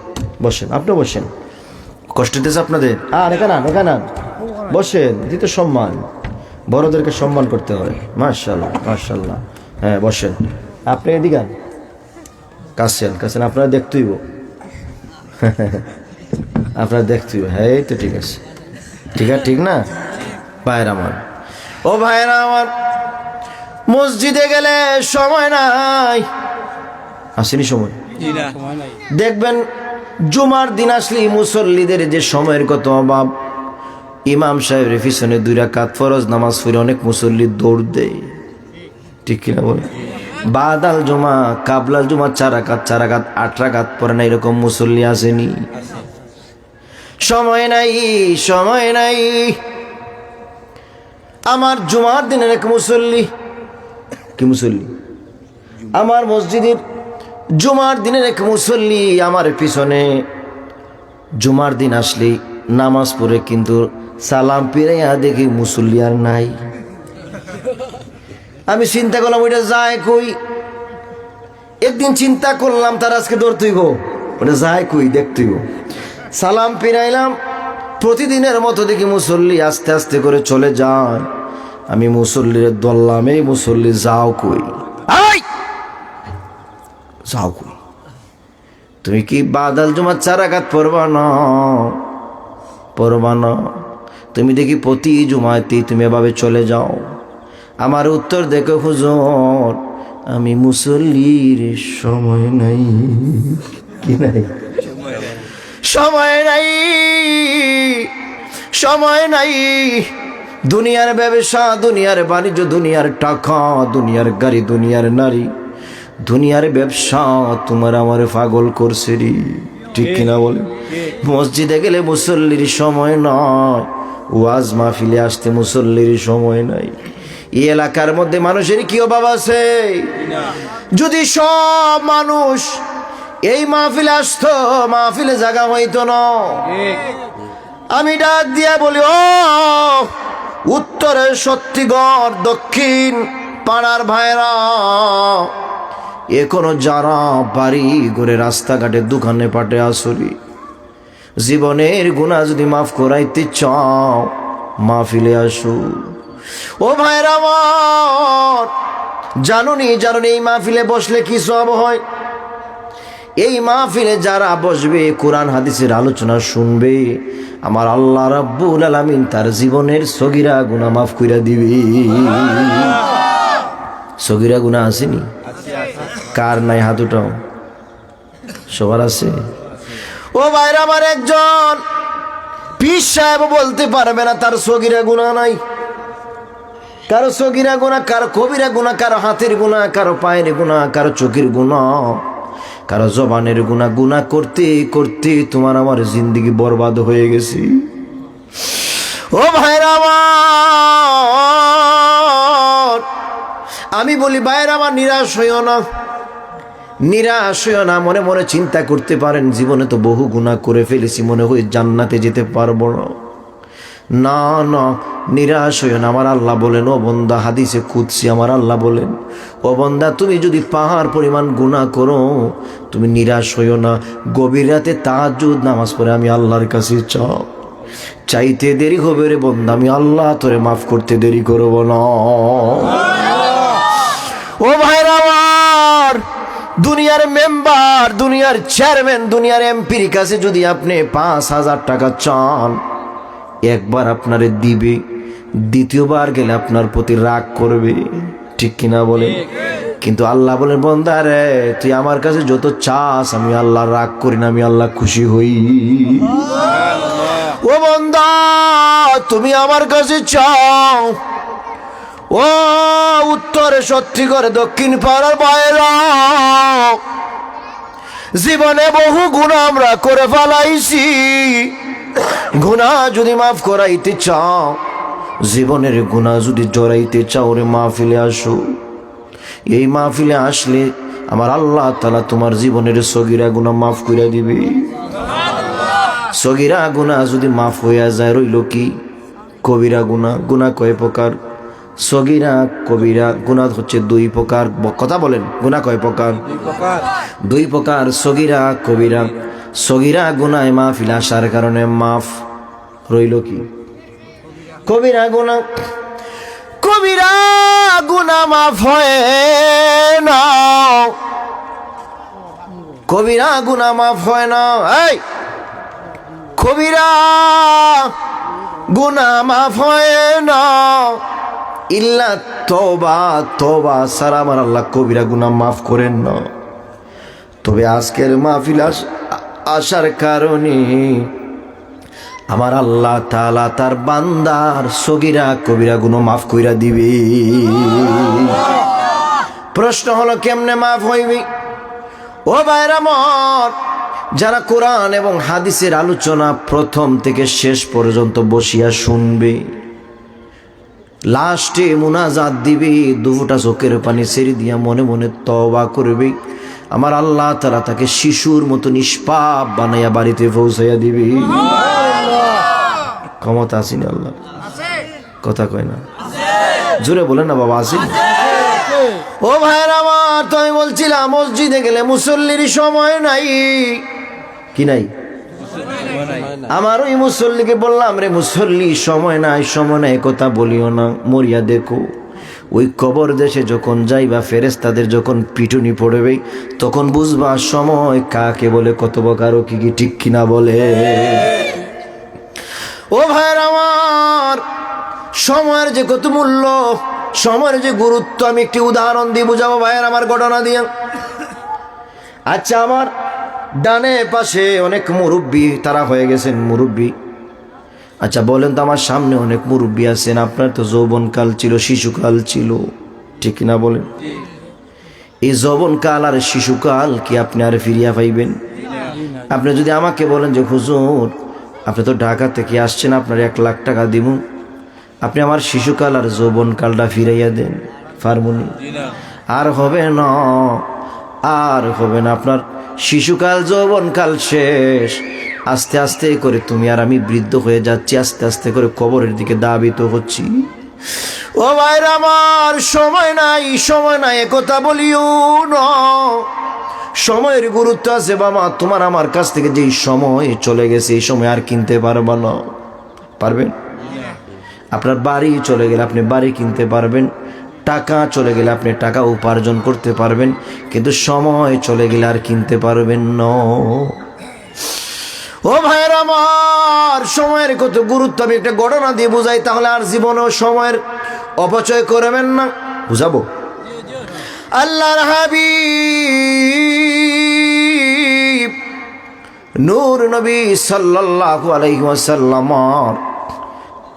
বসেন, আপনি বসেন। কষ্ট দিতেছে আপনাদের? এখানে বসেন, দিতে সম্মান, বড়দেরকে সম্মান করতে হয়। মাশাআল্লাহ মাশাআল্লাহ। হ্যাঁ বসেন, আপনি এদিকে কাছেন, আপনারা দেখতেইব, আপনারা দেখতেইব। হ্যাঁ এই তো ঠিক আছে, ঠিক না ভাইরা আমার? ও ভাইরা আমার, মসজিদে গেলে সময় নাই, আসেনি সময়? দেখবেন জুমার দিন আসলে মুসল্লিদের যে সময়ের কত অভাব। ইমাম সাহেবের পিছনে 2 রাকাত ফরজ নামাজ পড়ে অনেক মুসল্লি দৌড় দেয়, ঠিক কিনা বলে? বাদাল জুমা, কাবলাল জুমা 4 রাকাত 8 রাকাত পরে না, এরকম মুসল্লি আসেনি? সময় নাই। আমার জুমার দিনের এক মুসল্লি, কি মুসল্লি? আমার মসজিদের জুমার দিনের এক মুসল্লি আমার পিছনে জুমার দিন আসলে নামাজ পড়ে, কিন্তু সালাম ফিরাইয়া দেখি মুসল্লি আর নাই। আমি চিন্তা করলাম ওইটা যায় কই। একদিন চিন্তা করলাম তার আজকে ধরতেইব, ওটা যায় কই দেখতেইব। সালাম ফিরাইলাম, প্রতিদিনের মতো দেখি মুসল্লি আস্তে আস্তে করে চলে যায়। আমি মুসল্লির দললাম, এই মুসল্লি যাও কই, যাও কই? তুমি কি বাদাল জুমা 4 রাকাত পড়বা না? তুমি দেখি প্রতি জুমাতেই তুমি এভাবে চলে যাও। আমার উত্তর দেখো হুজুর, আমি মুসল্লির সময় নাই। কি নাই? সময় নাই। দুনিয়ার ব্যবসা, দুনিয়ার বাণিজ্য, দুনিয়ার টাকা, দুনিয়ার গাড়ি, দুনিয়ার নারী, দুনিয়ার ব্যবসা তোমার আমার পাগল করছে রে, ঠিক কিনা বলে? মসজিদে গেলে মুসল্লির সময় নয়, ওয়াজ মাহফিলে আসতে মুসল্লির সময় নাই। এই এলাকার মধ্যে মানুষের কি অভাব আছে? যদি সব মানুষ এই মাহফিলে আসতো, মাহফিলে জায়গা হইতো না। আমি ডাক দিয়া বলি, ও উত্তরের সত্যিগড় দক্ষিণ পাড়ার ভাইরা, এখনো যারা বাড়ি ঘরে রাস্তাঘাটে দোকানে পাটে আসরি, জীবনের গুনাহ যদি মাফ করাইতে চাও মাহফিলে আসো। ও ভাইরা আমার, জানুনি এই মাহফিলে বসলে কি সব হয়? এই মাহফিলে যারা বসবে, কোরআন হাদিসের আলোচনা শুনবে, আমার আল্লাহ রাব্বুল আলামিন তার জীবনের সগীরা গুনাহ মাফ কইরা দিবে। সগীরা গুনাহ আসেনি? কার নাই হাত উঠাও, সবার আছে। ও ভাইরা আমার, একজন পীর সাহেব বলতে পারবে না তার সগীরা গুনাহ নাই। কারো সগীরা গুনাহ, কারো কবিরা গুনাহ, কারো হাতের গুনাহ, কারো পায়ের গুনাহ, কারো চোখের গুনাহ, কারো জবানের গুনাহ। গুনাহ করতে করতে তোমার আমার জিন্দেগি বরবাদ হয়ে গেছে। ও ভাইরা আমার, আমি বলি ভাইরা আমার, নিরাশ হইও না। মনে মনে চিন্তা করতে পারেন, জীবনে তো বহু গুনাহ করে ফেলেছি, মনে হয় জান্নাতে যেতে পারবো না। নিরাশ হইও না। আমার আল্লাহ বলেন, ও বন্দা, হাদিসে কুদসি আমার আল্লাহ বলেন, ও বন্দা, তুমি যদি পাহাড় পরিমাণ গুনাহ করো, তুমি নিরাশ হইও না। গভীর রাতে তাহাজ্জুদ নামাজ পড়ে আমি আল্লাহর কাছে চাইতে দেরি হবে রে বন্দা, আমি আল্লাহ তোরে মাফ করতে দেরি করব না। ও ভাইরা আমার, দুনিয়ার মেম্বার, দুনিয়ার চেয়ারম্যান, দুনিয়ার এমপির কাছে যদি আপনি 5,000 টাকা চান, একবার আপনারে দিবে, দ্বিতীয়বার গেলে আপনার প্রতি রাগ করবে, ঠিক কিনা বলেন? কিন্তু আল্লাহ বলেন, বান্দা রে, তুই আমার কাছে যত চাস আমি আল্লাহ রাগ করি না, আমি আল্লাহ খুশি হই। ও বান্দা, তুমি আমার কাছে চাও। ও উত্তরে সত্যি করে দক্ষিণ পাড়ার বাইরা, জীবনে বহু গুনাহ আমরা করে ফেলাইছি। গুনাহ যদি মাফ করাইতে চাও, জীবনের গুনাহ যদি জড়াইতে চাও, রে মাহফিলে আসো। এই মাহফিলে আসলে আমার আল্লাহ তাআলা তোমার জীবনের সগীরা গুনাহ মাফ করে দিবে। সগীরা গুনাহ যদি মাফ হইয়া যায়, রইল কি? কবিরা গুনাহ। গুনাহ কয় প্রকার? সগীরা কবিরা গুনাহ হচ্ছে দুই প্রকার। কথা বলেন, গুনাহ কয় প্রকার? দুই প্রকার, সগীরা কবিরা। সগীরা গুনায় মাহফিল আসার কারণে মাফ রইল কি? কবিরা গুনাহ। কবিরা গুনাহ মাফ হয় না, কবিরা গুনাহ মাফ হয় না। এই কবিরা গুনাহ মাফ হয় না ইল্লা তওবা। তওবা ছাড়া আমার আল্লাহ কবিরা গুনাহ মাফ করেন না। তবে আজকের মাহফিল আসার কারণে আমার আল্লাহ তাআলা তার বান্দার সগীরা কবিরা গুনাহ মাফ কইরা দিবে। প্রশ্ন হলো কেমনে মাফ হইবে? ও ভাইরা আমার, যারা কোরআন এবং হাদিসের আলোচনা প্রথম থেকে শেষ পর্যন্ত বসিয়া শুনবে, লাস্টে মুনাজাত দিবে, দুটা চোখের পানি ছেড়ে দিয়া মনে মনে তওবা করবে, আমার আল্লাহ তাআলা তাকে শিশুর মতো নিষ্পাপ বানাইয়া বাড়িতে পৌঁছাইয়া দিবে। ক্ষমতা আছে না আল্লাহ? কথা কয় না, জোরে বলেন না বাবা, আছে? ও ভাইরা আমার, তো আমি বলছিলাম মসজিদে গেলে মুসল্লির সময় নাই। কি নাই? আমার ওই মুসল্লিকে বললাম, রে মুসল্লি সময় নাই, সময় নাই কথা বলিও না, মরিয়া দেখো। ওই কবর দেশে যখন যাইবা, ফেরেশতাদের যখন পিটুনি পড়বে, তখন বুঝবা সময় কাকে বলে, কত বকারও কি কি ঠিক কিনা বলে। ও ভাইরা আমার, সময়ের যে কত মূল্য, সময়ের যে গুরুত্ব, আমি একটি উদাহরণ দিয়ে বুঝাবো ভাইয়ের আমার, ঘটনা দিয়ে। আচ্ছা, আমার ডানে পাশে অনেক মুরব্বী, তারা হয়ে গেছেন মুরব্বী। আচ্ছা বলেন তো, আমার সামনে অনেক মুরব্বী আছেন, আপনার তো যৌবনকাল ছিল, শিশুকাল ছিল, ঠিক না বলেন? এই যৌবনকাল আর শিশুকাল কি আপনি আর ফিরিয়া পাইবেন? আপনি যদি আমাকে বলেন যে হুজুর আপনি তো ঢাকা থেকে আসছেন, আপনার 1 লাখ টাকা দিব, আপনি আমার শিশুকাল আর যৌবনকালটা ফিরাইয়া দেন, পারবনি? আর হবে না, আর হবে না। আপনার শিশুকাল যৌবনকাল শেষ, আস্তে আস্তে করে তুমি আর আমি বৃদ্ধ হয়ে যাচ্ছি, আস্তে আস্তে করে কবরের দিকে দাবিত হচ্ছি। ও ভাইরা আমার, সময় নাই, সময় নাই একথা বলিও না। সময়ের গুরুত্ব আছে বাবা। তোমার আমার কাছ থেকে যেই সময় চলে গেছে, এই সময় আর কিনতে পারবা না। পারবেন? আপনার বাড়ি চলে গেলে আপনি বাড়ি কিনতে পারবেন, টাকা চলে গেলে আপনি টাকা উপার্জন করতে পারবেন, কিন্তু সময় চলে গেলে আর কিনতে পারবেন না। ও ভাইয়ের আমার, সময়ের কত গুরুত্ব আমি একটা ঘটনা দিয়ে বুঝাই, তাহলে আর জীবনেও সময়ের অপচয় করবেন না। বুঝাবো? আল্লাহর হাবিব নূর নবী সাল্লাল্লাহু আলাইহি ওয়াসাল্লাম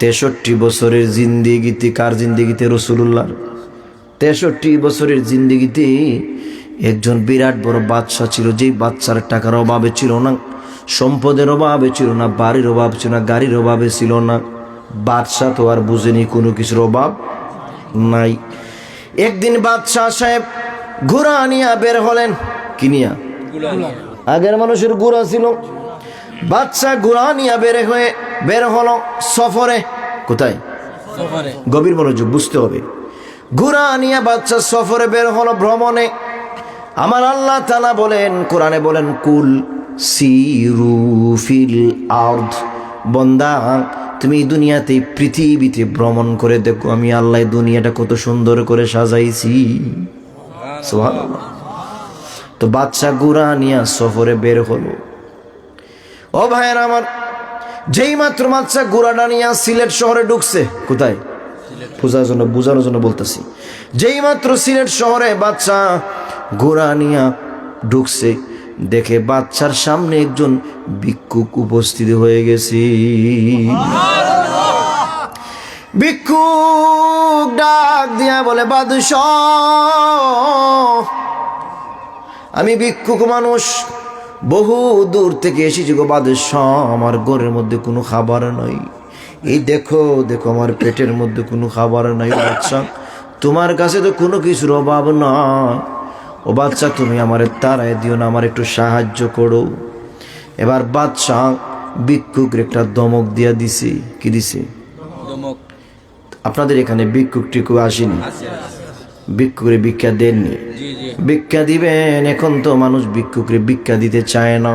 63 বছরের জিন্দেগিতে, কার জিন্দেগিতে? রাসূলুল্লাহর 63 বছরের জিন্দেগিতে একজন বিরাট বড় বাদশা ছিল, যেই বাদশার টাকার অভাবে ছিল না, সম্পদের অভাবে ছিল না, বাড়ির অভাব ছিল না, গাড়ির অভাবে ছিল না। বাদশা তো আর বুঝেনি কোনো কিছুর অভাব নাই। একদিন বাদশাহ সাহেব ঘোড়া নিয়ে বের হলেন। কি নিয়া? আগের মানুষের ঘোড়া ছিল। বাদশাহ ঘোড়া নিয়ে বের হলো সফরে। কোথায়? গভীর মনোযোগ, বুঝতে হবে। ঘোড়া নিয়ে বাদশাহ সফরে বের হলো, ভ্রমণে। আমার আল্লাহ তাআলা বলেন, কোরআনে বলেন, কুল সিরু ফিল আরদ, বান্দা তুমি দুনিয়াতে, পৃথিবীতে ভ্রমণ করে দেখো আমি আল্লাহ দুনিয়াটা কত সুন্দর করে সাজাইছি। সুবহানাল্লাহ। তো বাদশাহ ঘোড়া নিয়ে সফরে বের হলো। ও ভাইয়ের আমার, যেই মাত্র বাদশাহ ঘোড়াটা নিয়ে সিলেট শহরে ঢুকছে। কোথায়? বোঝানোর জন্য বলতেছি। যেই মাত্র সিলেট শহরে বাদশাহ ঘোড়া নিয়ে ঢুকছে, দেখে বাদশার সামনে একজন ভিক্ষুক উপস্থিত হয়ে গেছে। ভিক্ষুক ডাক দিয়া বলে, বাদশাহ আমি ভিক্ষুক মানুষ, বহু দূর থেকে এসেছি গো বাদশাহ, আমার ঘরের মধ্যে কোনো খাবার নাই। এই দেখো দেখো আমার পেটের মধ্যে কোনো খাবার নাই। বাদশাহ তোমার কাছে তো কোনো কিছুর অভাব নয়। ও বাদশাহ তুমি আমারে তাড়ায় দিও না, আমার একটু সাহায্য করো। এবার বাদশাহ ভিক্ষুকের একটা ধমক দিয়া দিছে। কি দিছে? আপনাদের এখানে ভিক্ষুক টিকু আসেনি? ভিক্ষুকরে ভিক্ষা দেননি? ভিক্ষা দিবেন। এখন তো মানুষ ভিক্ষুকরে ভিক্ষা দিতে চায় না।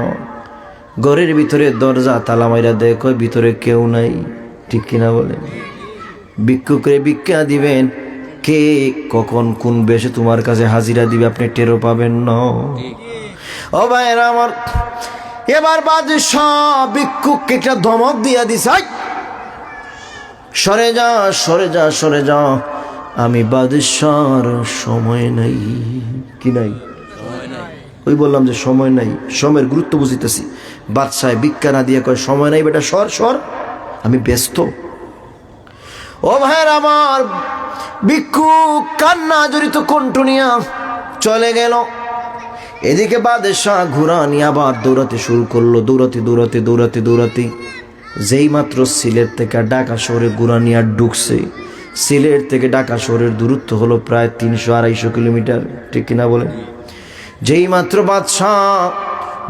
ঘরের ভিতরে দরজা তালা মাইরা দেখো ভিতরে কেউ নাই, ঠিক কিনা বলেন? ভিক্ষুকরে ভিক্ষা দিবেন, কে কখন কোন বেশে তোমার কাছে হাজিরা দিবে আপনি টেরও পাবেন না। ও ভাইরা আমার, এবার বাদশাহ ভিক্ষুককে একটা ধমক দিয়া দিছে, সরে যা সরে যা সরে যা, আমি বাদশার সময় নাই। কি নাই? ওই বললাম যে সময় নাই, সময়ের গুরুত্ব বুঝিতেছি। বাদশাহ ভিক্ষা না দিয়ে কয় সময় নাই বেটা, সর সর, আমি ব্যস্ত। ও ভাইয়ের আমার, ভিক্ষুক কান্না জড়িত কণ্ঠ নিয়া চলে গেল। এদিকে বাদশাহ ঘোড়া নিয়ে আবার দৌড়াতে শুরু করলো, দৌড়াতে দৌড়াতে দৌড়াতে দৌড়াতে যেই মাত্র সিলেট থেকে ঢাকা শহরে ঘোড়া নিয়ে ঢুকছে। সিলেট থেকে ঢাকা শহরের দূরত্ব হলো প্রায় 300-250 কিলোমিটার, ঠিক কিনা বলেন? যেই মাত্র বাদশাহ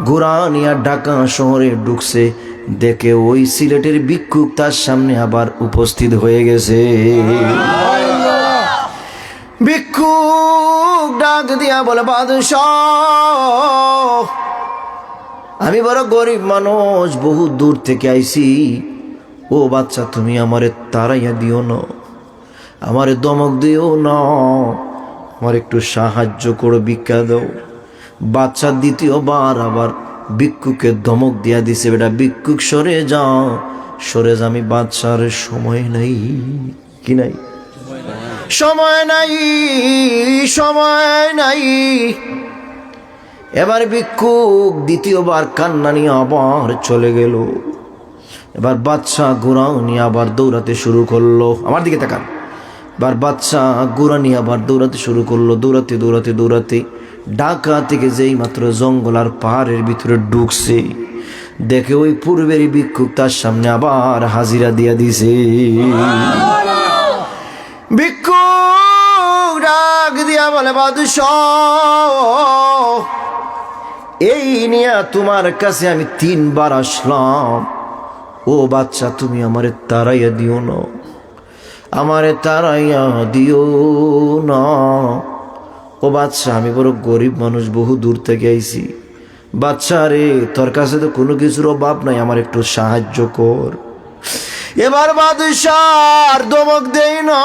ঘোড়া নিয়ে ঢাকা শহরে ঢুকছে, দেখে ওই সিলেটের ভিক্ষুক তার সামনে আবার উপস্থিত হয়ে গেছে। ভিক্ষুক ডাক দিয়া বলে, বাদশাহ আমি বড় গরিব মানুষ, বহু দূর থেকে আইছি। ও বাচ্চা, তুমি আমারে তাড়াইয়া দিও না, আমারে দমক দিও না, আমার একটু সাহায্য করো, ভিক্ষা দাও। বাচ্চা দ্বিতীয়বার আবার ভিক্ষুকে ধমক দিয়া দিছে, বেটা ভিক্ষুক সরে যা সরে যা, আমি বাচ্চার সময় নাই। কি নাই? সময় নাই, সময় নাই। এবার ভিক্ষুক দ্বিতীয়বার কান্না নিয়ে আবার চলে গেল। এবার বাচ্চা ঘোড়া নিয়ে আবার দৌড়াতে শুরু করলো। আমার দিকে তাকান। এবার বাচ্চা ঘোড়া নিয়ে আবার দৌড়াতে শুরু করলো। দৌড়াতে দৌড়াতে দৌড়াতে ঢাকা থেকে যেই মাত্র জঙ্গল আর পাহাড়ের ভিতরে ঢুকছে, দেখে ওই পূর্বের ভিক্ষুক তার সামনে আবার হাজিরা দিয়া দিছে। ভিক্ষুক ডাক দিয়া বলে, বাদশাহ এই নিয়ে তোমার কাছে আমি 3 বার আসলাম। ও বাচ্চা, তুমি আমারে তাড়াইয়া দিও না, আমারে তাড়াইয়া দিও না। ও বাচ্চা, আমি বড় গরিব মানুষ, বহু দূর থেকে আইছি। বাচ্চা রে, তোর কাছে তো কোনো কিছুর অভাব নাই, আমার একটু সাহায্য কর। এবার বাদশাহ আর ধমক দেয় না,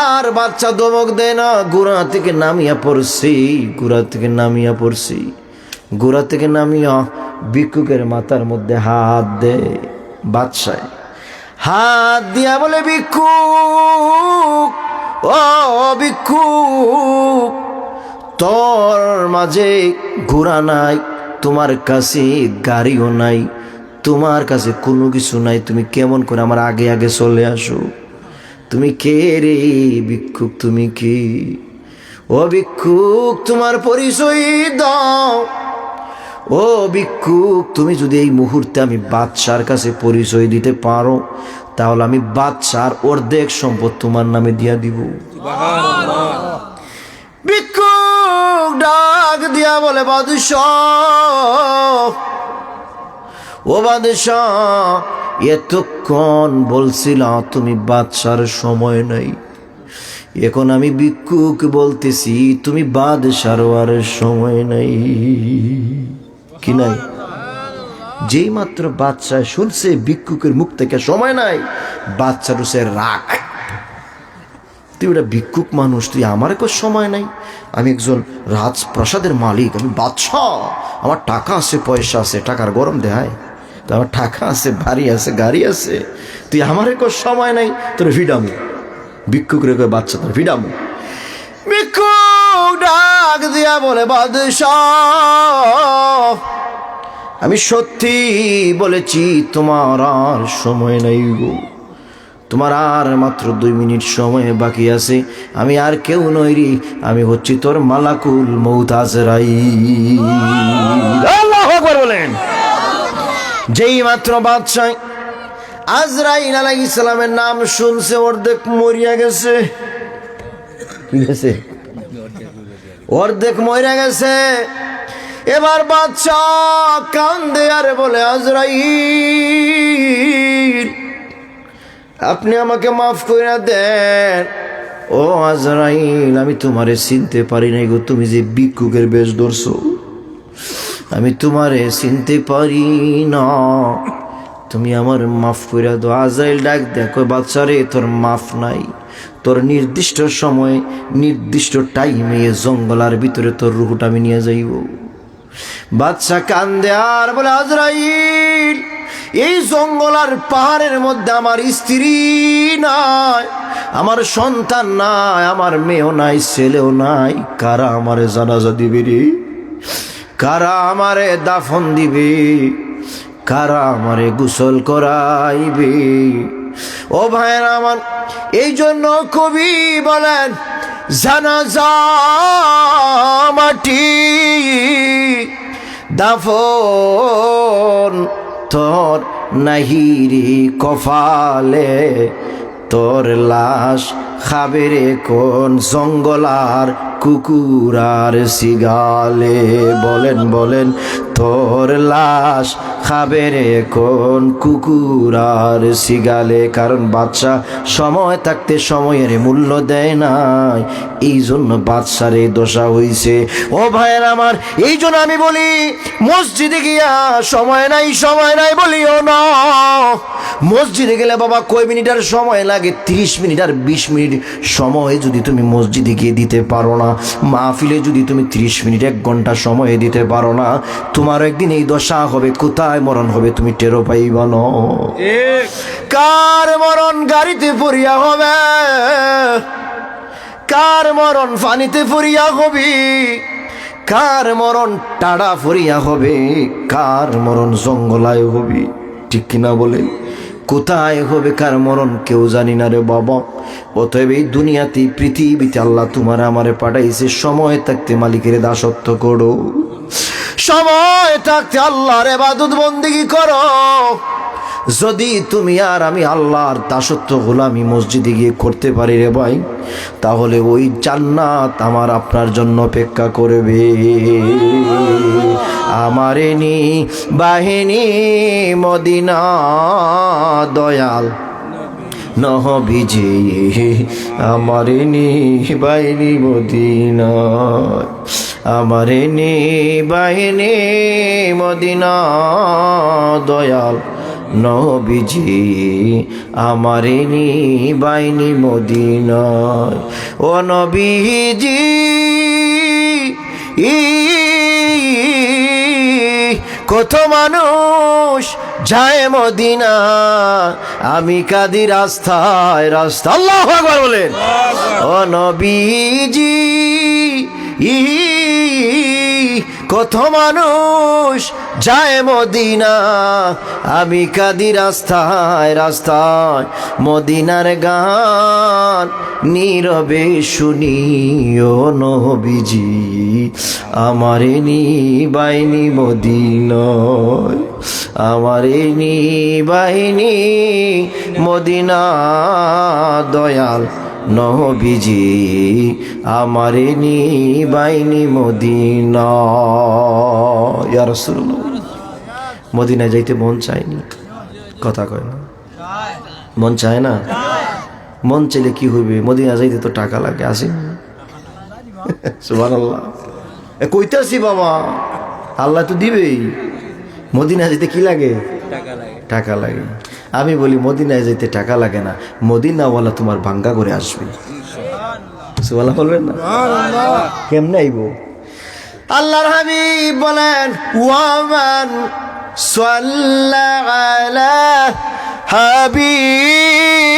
আর বাচ্চা ধমক দেয় না। ঘোড়া থেকে নামিয়া পড়ছি, ঘোড়া থেকে নামিয়া পড়ছি। ঘোড়া থেকে নামিয়া ভিক্ষুকের মাথার মধ্যে হাত দেয় বাদশাহ। হাত দিয়া বলে, ভিক্ষুক, ও ভিক্ষুক, তোর মাঝে ঘোড়া নাই, তোমার কাছে গাড়িও নাই, তোমার কাছে কোনো কিছু নাই, তুমি কেমন করে আমার আগে আগে চলে আসো? তুমি কে রে ভিক্ষুক, তুমি কি? ও ভিক্ষুক, তোমার পরিচয় দাও। ও ভিক্ষুক, তুমি যদি এই মুহূর্তে আমি বাদশার কাছে পরিচয় দিতে পারো, তাহলে আমি বাদশার অর্ধেক সম্পদ তোমার নামে দিয়া দিব। ভিক্ষুক ডাক দিয়া বলে, বাদশাহ, ও বাদশাহ, এতক্ষণ বলছিলাম তুমি বাদশার সময় নাই, এখন আমি ভিক্ষুক বলতেছি তুমি বাদশার আর সময় নাই। কি নাই? যেই মাত্র বাদশা শুনছে ভিক্ষুকের মুখ থেকে সময় নাই, বাদশার উসে রাগ। তুই ওটা ভিক্ষুক মানুষ, তুই আমার একটু সময় নাই? আমি একজন রাজপ্রাসাদের মালিক, আমি বাদশাহ, আমার টাকা আছে, পয়সা আছে, টাকার গরম দেয়, তো আমার টাকা আছে, বাড়ি আছে, গাড়ি আছে, তুই আমার একটু সময় নাই, তোর ভিডামু। ভিক্ষুক রে বাচ্চা, তোর ভিডামু। ভিক্ষুক ডাক দিয়া বলে, বাদশাহ, আমি সত্যি বলেছি, তোমার আর সময় নাই গো, তোমার আর মাত্র 2 মিনিট সময় বাকি আছে। আমি আর কেউ নই রে, আমি হচ্ছি তোর মালাকুল মউত আজরাইল। আল্লাহু আকবার বলেন। যেই মাত্র বাদশাহ আজরাইল আলাইহিস সালামের নাম শুনছে, অর্ধেক মরিয়া গেছে। কি গেছে? অর্ধেক মরিয়া গেছে। এবার বাদশাহ কান্দে আর বলে, আজরাইল, আপনি আমাকে মাফ করে দেন। ও আজরাইল, আমি তোমারে চিনতে পারি নাই গো, তুমি যে ভিক্ষুকের বেশ ধরছো, আমি তোমারে চিনতে পারি না, তুমি আমার মাফ করে দাও। আজরাইল ডাক দেখো, বাচ্চারে তোর মাফ নাই, তোর নির্দিষ্ট সময় নির্দিষ্ট টাইমে জঙ্গলার ভিতরে তোর রুহটা আমি নিয়ে যাইব। বাচ্চা কান্দে আর বলে, আজরাইল, এই জঙ্গল আর পাহাড়ের মধ্যে আমার স্ত্রী নাই, আমার সন্তান নাই, আমার মেয়েও নাই, ছেলেও নাই, কারা আমারে জানাজা দিবে রে? কারা আমারে দাফন দিবে? কারা আমারে গোসল করাইবে? ও ভাইয়ের আমার, এই জন্য কবি বলেন, জানাজা মাটি দাফন তোর নাহিরি কপালে, তোর লাশ খাবে রে কোন জঙ্গলার কুকুরার সিগালে। বলেন বলেন, তোর লাশ খাবে রে কোন কুকুরার সিগালে। কারণ বাদশা সময় থাকতে সময়ের মূল্য দেয় নাই, এই জন্য বাদশার এই দশা হইছে। ও ভাইয়ের আমার, এই জন্য আমি বলি, মসজিদে গিয়া সময় নাই সময় নাই বলিও না। মসজিদে গেলে বাবা কয় মিনিটের সময় লাগে? 30 মিনিট আর 20 মিনিট সময় যদি তুমি মসজিদে গিয়ে দিতে পারো না, মাহফিলে যদি তুমি 30 মিনিট 1 ঘন্টা সময় দিতে পারো না, তোমার একদিন এই দশা হবে, কোথায় মরণ হবে তুমি টেরো পাইবা না। কার মরণ গাড়িতে পড়িয়া হবে, কার মরণ পানিতে পড়িয়া হবি, কার মরণ টাড়া পড়িয়া হবে, কার মরণ জঙ্গলায় হবি, ঠিক কিনা বলে? কোথায় হবে কার মরণ কেউ জানি না রে বাবা। অতএব এই দুনিয়াতে পৃথিবীতে আল্লাহ তোমার আমারে পাঠাইছে, সময় থাকতে মালিকের দাসত্ব করো, সময় থাকতে আল্লাহর ইবাদত বন্দেগী করো। যদি তুমি আর আমি আল্লাহর দাসত্ব গোলামি মসজিদে গিয়ে করতে পারি রে ভাই, তাহলে ওই জান্নাত আমার আপনার জন্য অপেক্ষা করবে। আমারে নি বাহিনী মদিনা দয়াল নবীজি, আমারে নি বাহিনী মদিনা, আমারে নি বাহিনী মদিনা দয়াল নবীজি, আমারে নি বাইনি মদিনায়। ও নবীজি, কত মানুষ যায় মদিনা, আমি কাঁদি রাস্তায় রাস্তা। আল্লাহু আকবার বলেন। ও নবীজি, কত মানুষ যায় মদিনা, আমি কাঁদি রাস্তায় রাস্তায়। মদিনার গান নীরবে শুনি, ও নবীজি, আমারে নি বাইনি মদিনায়, আমারে নি বাইনি মদিনা দয়াল নবীজি, আমারে নি বাইনি মদিনা। ইয়া রাসূলুল্লাহ, মদিনায় যাইতে মন চায়নি? কথা কয় না, মন চায় না? মন চাইলে কি হইবে? মদিনা যাইতে তো টাকা লাগে, আসে? সুবহানাল্লাহ। কইতাছি বাবা, আল্লাহ তো দিবেই। মদিনা যেতে কি লাগে? টাকা লাগে। আমি বলি মদিনায় যেতে টাকা লাগে না, মদিনাওয়ালা তোমার ভাঙ্গা করে আসবে। সুবহানাল্লাহ বলবেন না? কেমনে আইব? আল্লাহর হাবিব বলেন, ওয়ামান সাল্লা আলা হাবিবির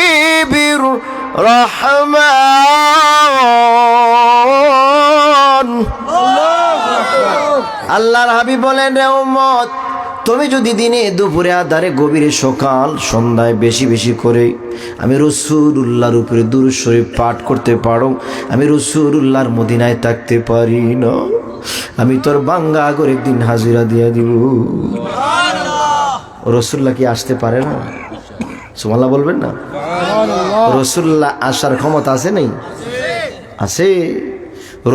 রহমান। আল্লাহর হাবিব বলেন, রে উম্মত, তুমি যদি দিনে দুপুরে আধারে গভীরে সকাল সন্ধ্যায় বেশি বেশি করে আমি রাসূলুল্লাহর উপরে দুরূদ শরীফ পাঠ করতে পারো, আমি রাসূলুল্লাহর মদিনায় থাকতে পারি না, আমি তোর বাঙ্গা করে একদিন হাজিরা দিয়া দিব। রাসূলুল্লাহ কি আসতে পারে না? সুবহানাল্লাহ বলবেন না? রাসূলুল্লাহ আসার ক্ষমতা আছে নেই? আছে।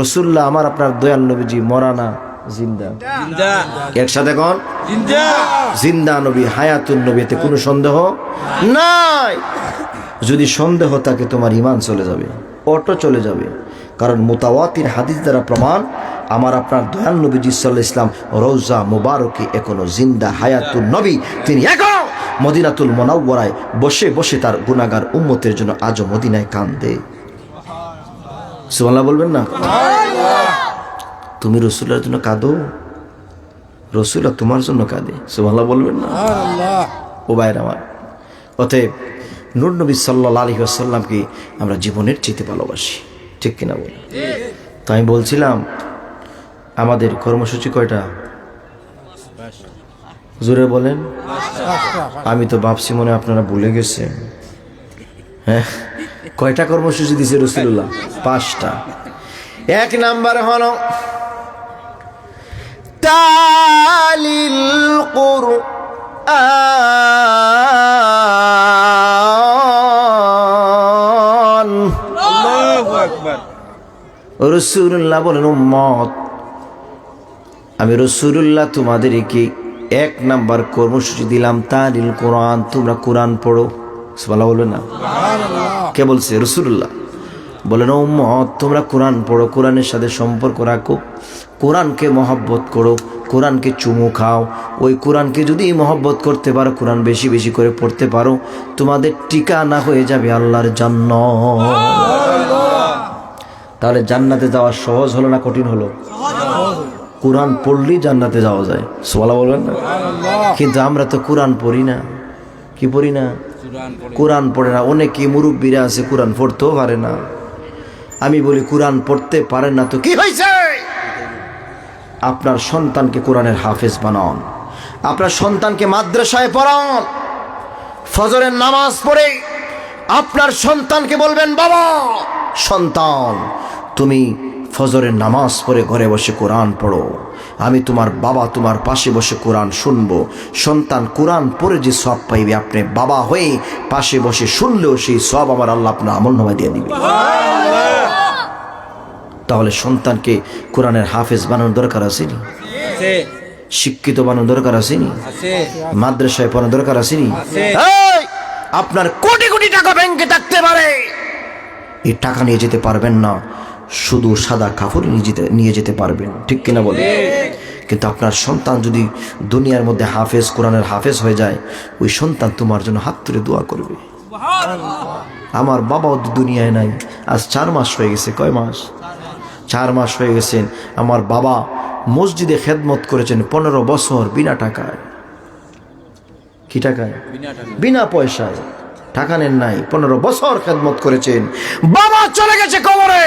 রাসূলুল্লাহ আমার আপনার দয়াল নবীজি মরা না, জিন্দা। একসাথে কোন? জিন্দা নবী, হায়াতুন নবী, এতে কোনো সন্দেহ নাই। যদি সন্দেহ থাকে তোমার ঈমান চলে যাবে, অটো চলে যাবে। কারণ মুতাওয়াতির হাদিস দ্বারা প্রমাণ, আমার আপনার দয়াল নবীজি সাল্লাল্লাহু আলাইহি ইসলাম রওজা মুবারকে এখনো জিন্দা হায়াতুন নবী, তিনি এখনো মদিনাতুল মুনাওয়ারায় বসে বসে তার গুনাহগার উম্মতের জন্য আজও মদিনায় কান্দে। সুবহানাল্লাহ বলবেন না? তুমি রাসূলের জন্য কাঁদো, রাসূল তোমার জন্য কাঁদে। সুবহানাল্লাহ বলবেন না? ও ভাইরা আমার, অতএব নূর নবী সাল্লাল্লাহু আলাইহি ওয়াসাল্লামকে আমরা জীবনের চেয়ে ভালোবাসি, ঠিক কিনা বলেন? তো আমি বলছিলাম আমাদের কর্মসূচি কয়টা? জোরে বলেন। আমি তো ভাবছি মনে আপনারা ভুলে গেছেন। হ্যাঁ, কয়টা কর্মসূচি দিয়েছে রাসূলুল্লাহ? 5টা। 1 নাম্বার হলো তালিল কুরআন। আল্লাহু আকবার। রাসূলুল্লাহ বলেন, উম্মত আমি রাসূলুল্লাহ তোমাদেরকে 1 নাম্বার কর্মসূচি দিলাম, তালিল কোরআন, তোমরা কোরআন পড়ো। সুবহানাল্লাহ বলবেন না? কে বলছে? রাসূলুল্লাহ বলেন, উম্মত তোমরা কোরআন পড়ো, কোরআনের সাথে সম্পর্ক রাখো, কোরআনকে মহব্বত করো, কোরআনকে চুমু খাও। ওই কোরআনকে যদি মহব্বত করতে পারো, কোরআন বেশি বেশি করে পড়তে পারো, তোমাদের ঠিকানা হয়ে যাবে আল্লাহর জান্নাত। তাহলে জান্নাতে যাওয়া সহজ হলো না কঠিন হলো? কোরআন পড়লেই জান্নাতে যাওয়া যায়। সুবহানাল্লাহ বলবেন না? কিন্তু আমরা তো কোরআন পড়ি না। কি পড়ি না? কোরআন পড়ে না। অনেকে মুরব্বীরা আছে কোরআন পড়তেও পারে না। আমি বলি, কোরআন পড়তে পারেন না তো কি হয়েছে? আপনার সন্তানকে কোরআনের হাফেজ বানান, আপনার সন্তানকে মাদ্রাসায় পড়ান, ফজরের নামাজ পড়ে আপনার সন্তানকে বলবেন, বাবা সন্তান তুমি ফজরের নামাজ পড়ে ঘরে বসে কোরআন পড়ো, আমি তোমার বাবা তোমার পাশে বসে কোরআন শুনবো। সন্তান কোরআন পড়ে যে সওয়াব পাইবে, আপনি বাবা হয়ে পাশে বসে শুনলেও সেই সওয়াব আমার আল্লাহ আপনার আমলনামায় দিয়ে দিবে। তাহলে সন্তানকে কোরআনের হাফেজ বানানোর দরকার আছে নি? শিক্ষিত বানানোর দরকার আছে নি? মাদ্রাসায় পড়ানোর দরকার আছে নি? আপনার কোটি কোটি টাকা ব্যাংকে থাকতে পারে, এই টাকা নিয়ে যেতে পারবেন না, শুধু সাদা কাপড় নিয়ে যেতে পারবেন, ঠিক কিনা বলে? কিন্তু আপনার সন্তান যদি দুনিয়ার মধ্যে হাফেজ, কোরআনের হাফেজ হয়ে যায়, ওই সন্তান তোমার জন্য হাত তুলে দোয়া করবে। আমার বাবাও দুনিয়ায় নাই, আজ 4 মাস হয়ে গেছে। কয় মাস? 4 মাস হয়ে গেছেন। আমার বাবা মসজিদে খেদমত করেছেন 15 বছর বিনা টাকায়। কি টাকায়? বিনা পয়সায়, টাকা নেন নাই, 15 বছর খেদমত করেছেন। বাবা চলে গেছে কবরে,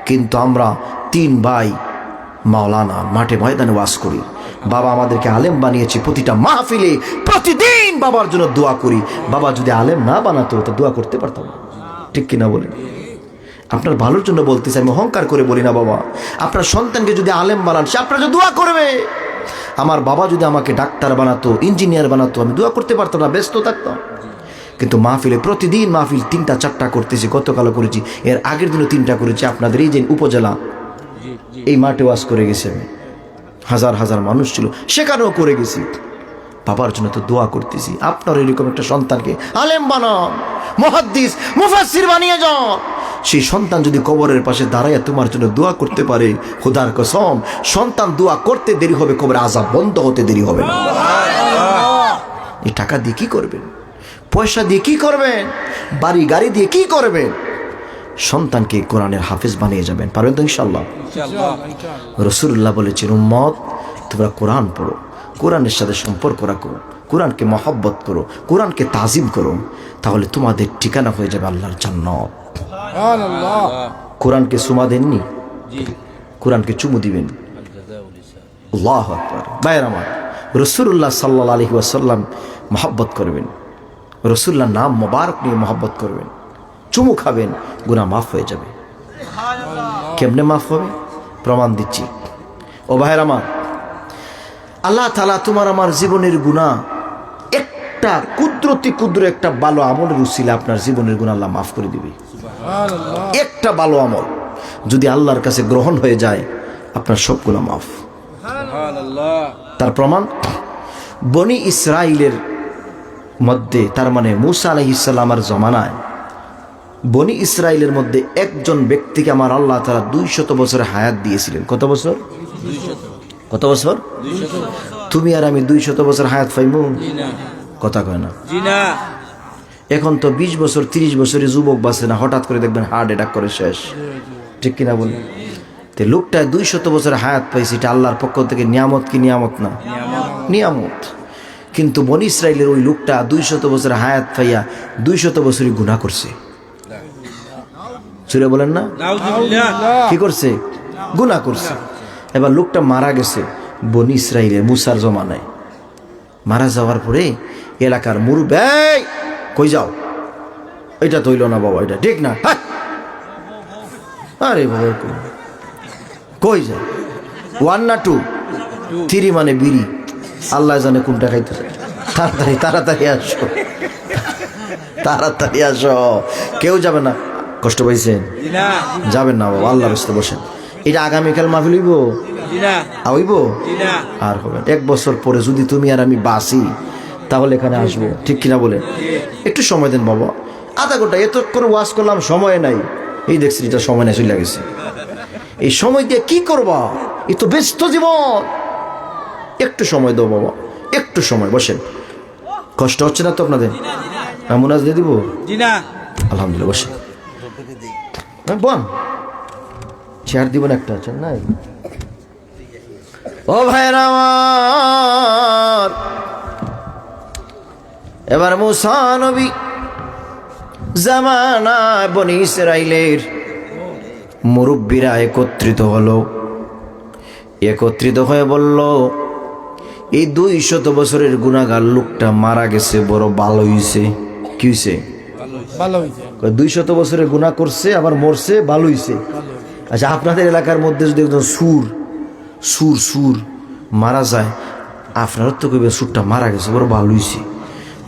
কিন্তু আমরা 3 ভাই মাওলানা মাঠে ময়দানে ওয়াজ করি। বাবা আমাদেরকে আলেম বানিয়েছে, প্রতিটা মাহফিলে প্রতিদিন বাবার জন্য দোয়া করি। বাবা যদি আলেম না বানাতো তো দোয়া করতে পারতাম না, ঠিক কিনা বলেন? আপনার ভালোর জন্য বলতেছি, আমি অহংকার করে বলি না। বাবা আপনার সন্তানকে যদি আলেম বানান, সে আপনার জন্য দোয়া করবে। আমার বাবা যদি আমাকে ডাক্তার বানাতো, ইঞ্জিনিয়ার বানাতো, আমি দোয়া করতে পারতাম না, ব্যস্ত থাকতাম। কিন্তু মাহফিলে প্রতিদিন মাহফিল 3টা 4টা করতেছি, গতকালও করেছি, এর আগের দিনও 3টা করেছি। আপনাদের এই যে উপজেলা এই মাঠে ওয়াজ করে গেছে, হাজার হাজার মানুষ ছিল, সেখানেও করে গেছি। বাবার জন্য তো দোয়া করতেছি। আপনার এরকম একটা সন্তানকে আলেম বানান, মুহাদ্দিস মুফাসসির বানিয়ে যান। সেই সন্তান যদি কবরের পাশে দাঁড়ায় তোমার জন্য দোয়া করতে পারে, খোদার কসম সন্তান দোয়া করতে দেরি হবে, কবরে আযাব বন্ধ হতে দেরি হবে না। এই টাকা দিয়ে কি করবেন? পয়সা দিয়ে কি করবেন? বাড়ি গাড়ি দিয়ে কি করবেন? সন্তানকে কোরআনের হাফেজ বানিয়ে যাবেন, পারবেন তো ইনশাআল্লাহ? রাসূলুল্লাহ বলেছেন, উম্মত তোমরা কোরআন পড়ো, কোরআনের সাথে সম্পর্ক রাখো, কোরআনকে মহব্বত করো, কোরআনকে তাজিম করো, তাহলে তোমাদের ঠিকানা হয়ে যাবে আল্লাহর জান্নাত। কোরআনকে চুমা দেননি, কোরআনকে চুমু দিবেন। আল্লাহু আকবার। ভাইয়ের আমার, রাসূলুল্লাহ সাল্লাল্লাহু আলাইহি ওয়াসাল্লাম মহব্বত করবেন, রাসূলুল্লাহর নাম মোবারক নিয়ে মহব্বত করবেন, চুমু খাবেন, গুনাহ মাফ হয়ে যাবে। কেমনে মাফ হবে? প্রমাণ দিচ্ছি। ও ভাইয়ের আমার, আল্লাহ তাআলা তোমার আমার জীবনের গুনাহ একটা কুদরতি একটা ভালো আমলের উসিলা আপনার জীবনের গুনাহ আল্লাহ মাফ করে দিবে। একটা ভালো আমল যদি আল্লাহর কাছে গ্রহণ হয়ে যায়, আপনার সব গুনাহ মাফ। তার প্রমাণ বনি ইসরাইলের মধ্যে, তার মানে মুসা আলাইহিস সালামের জমানায় বনি ইসরাইলের মধ্যে একজন ব্যক্তিকে আমার আল্লাহ তাআলা 200 বছরের হায়াত দিয়েছিলেন। কত বছর? কত বছর? তুমি আর আমি 200 বছর হায়াত পাইমু? কথা কয় না। এখন তো 20 বছর 30 বছরের যুবক বাঁচে না, হঠাৎ করে দেখবেন হার্ট অ্যাটাক করে শেষ। ঠিক কিনা বলি? তো লোকটা 200 বছর হায়াত পাইছে, এটা আল্লাহর পক্ষ থেকে নিয়ামত কি নিয়ামত না? নিয়ামত। কিন্তু বনি ইসরাইলের ওই লোকটা 200 বছর হায়াত পাইয়া 200 বছরই গুনাহ করছে। সুরে বলেন না? কি করছে? গুনাহ করছে। এবার লোকটা মারা গেছে বনি ইসরাইলে মুসার জমানায়। মারা যাওয়ার পরে এলাকার মুরব্বি, এই কই যাও, এটা তৈল না বাবা, এটা ঠিক না। আরে বাবা কই যায়? 1 না 2? 3 মানে বিড়ি, আল্লাহ জানে কোনটা খাইতেছে। তাড়াতাড়ি তাড়াতাড়ি আসো, তাড়াতাড়ি আসো। কেউ যাবে না? কষ্ট পাইছেন? যাবেন না বাবা, আল্লাহর রাস্তায় বসেন। এটা আগামীকাল মাহফিল হইব? হইব? আর হবে 1 বছর পরে যদি তুমি আর আমি বাঁচি তাহলে এখানে আসবো। ঠিক কিনা বলে? একটু সময় দেন বাবা, আধা ঘন্টা। এত করে ওয়াজ করলাম, সময় নাই। এই দেখছি এটা সময় নাই, চলে গেছে। এই সময় দিয়ে কি করবা? এই তো ব্যস্ত জীবন। একটু সময় দাও বাবা, একটু সময় বসেন। কষ্ট হচ্ছে না তো আপনাদের? মুনাজ দিয়ে দিব? আলহামদুলিল্লাহ, বসে বন। চেয়ার দিব না? একটা আছে নাই? ও ভাইরা আমার, এবার মুসা নবী জামানায় বনি ইসরাইলের মুরব্বীরা একত্রিত হলো। একত্রিত হয়ে বলল, এই 200 বছরের গুনাহগার লোকটা মারা গেছে, বড় ভালো হইছে। কি হইছে? ভালো হইছে। 200 বছরের গুনাহ করছে, আবার মরছে, ভালো হইছে। আচ্ছা, আপনাদের এলাকার মধ্যে যদি একজন সুর মারা যায়, আপনার তো কইবে সুরটা মারা গেছে, বড় ভালো হইছে,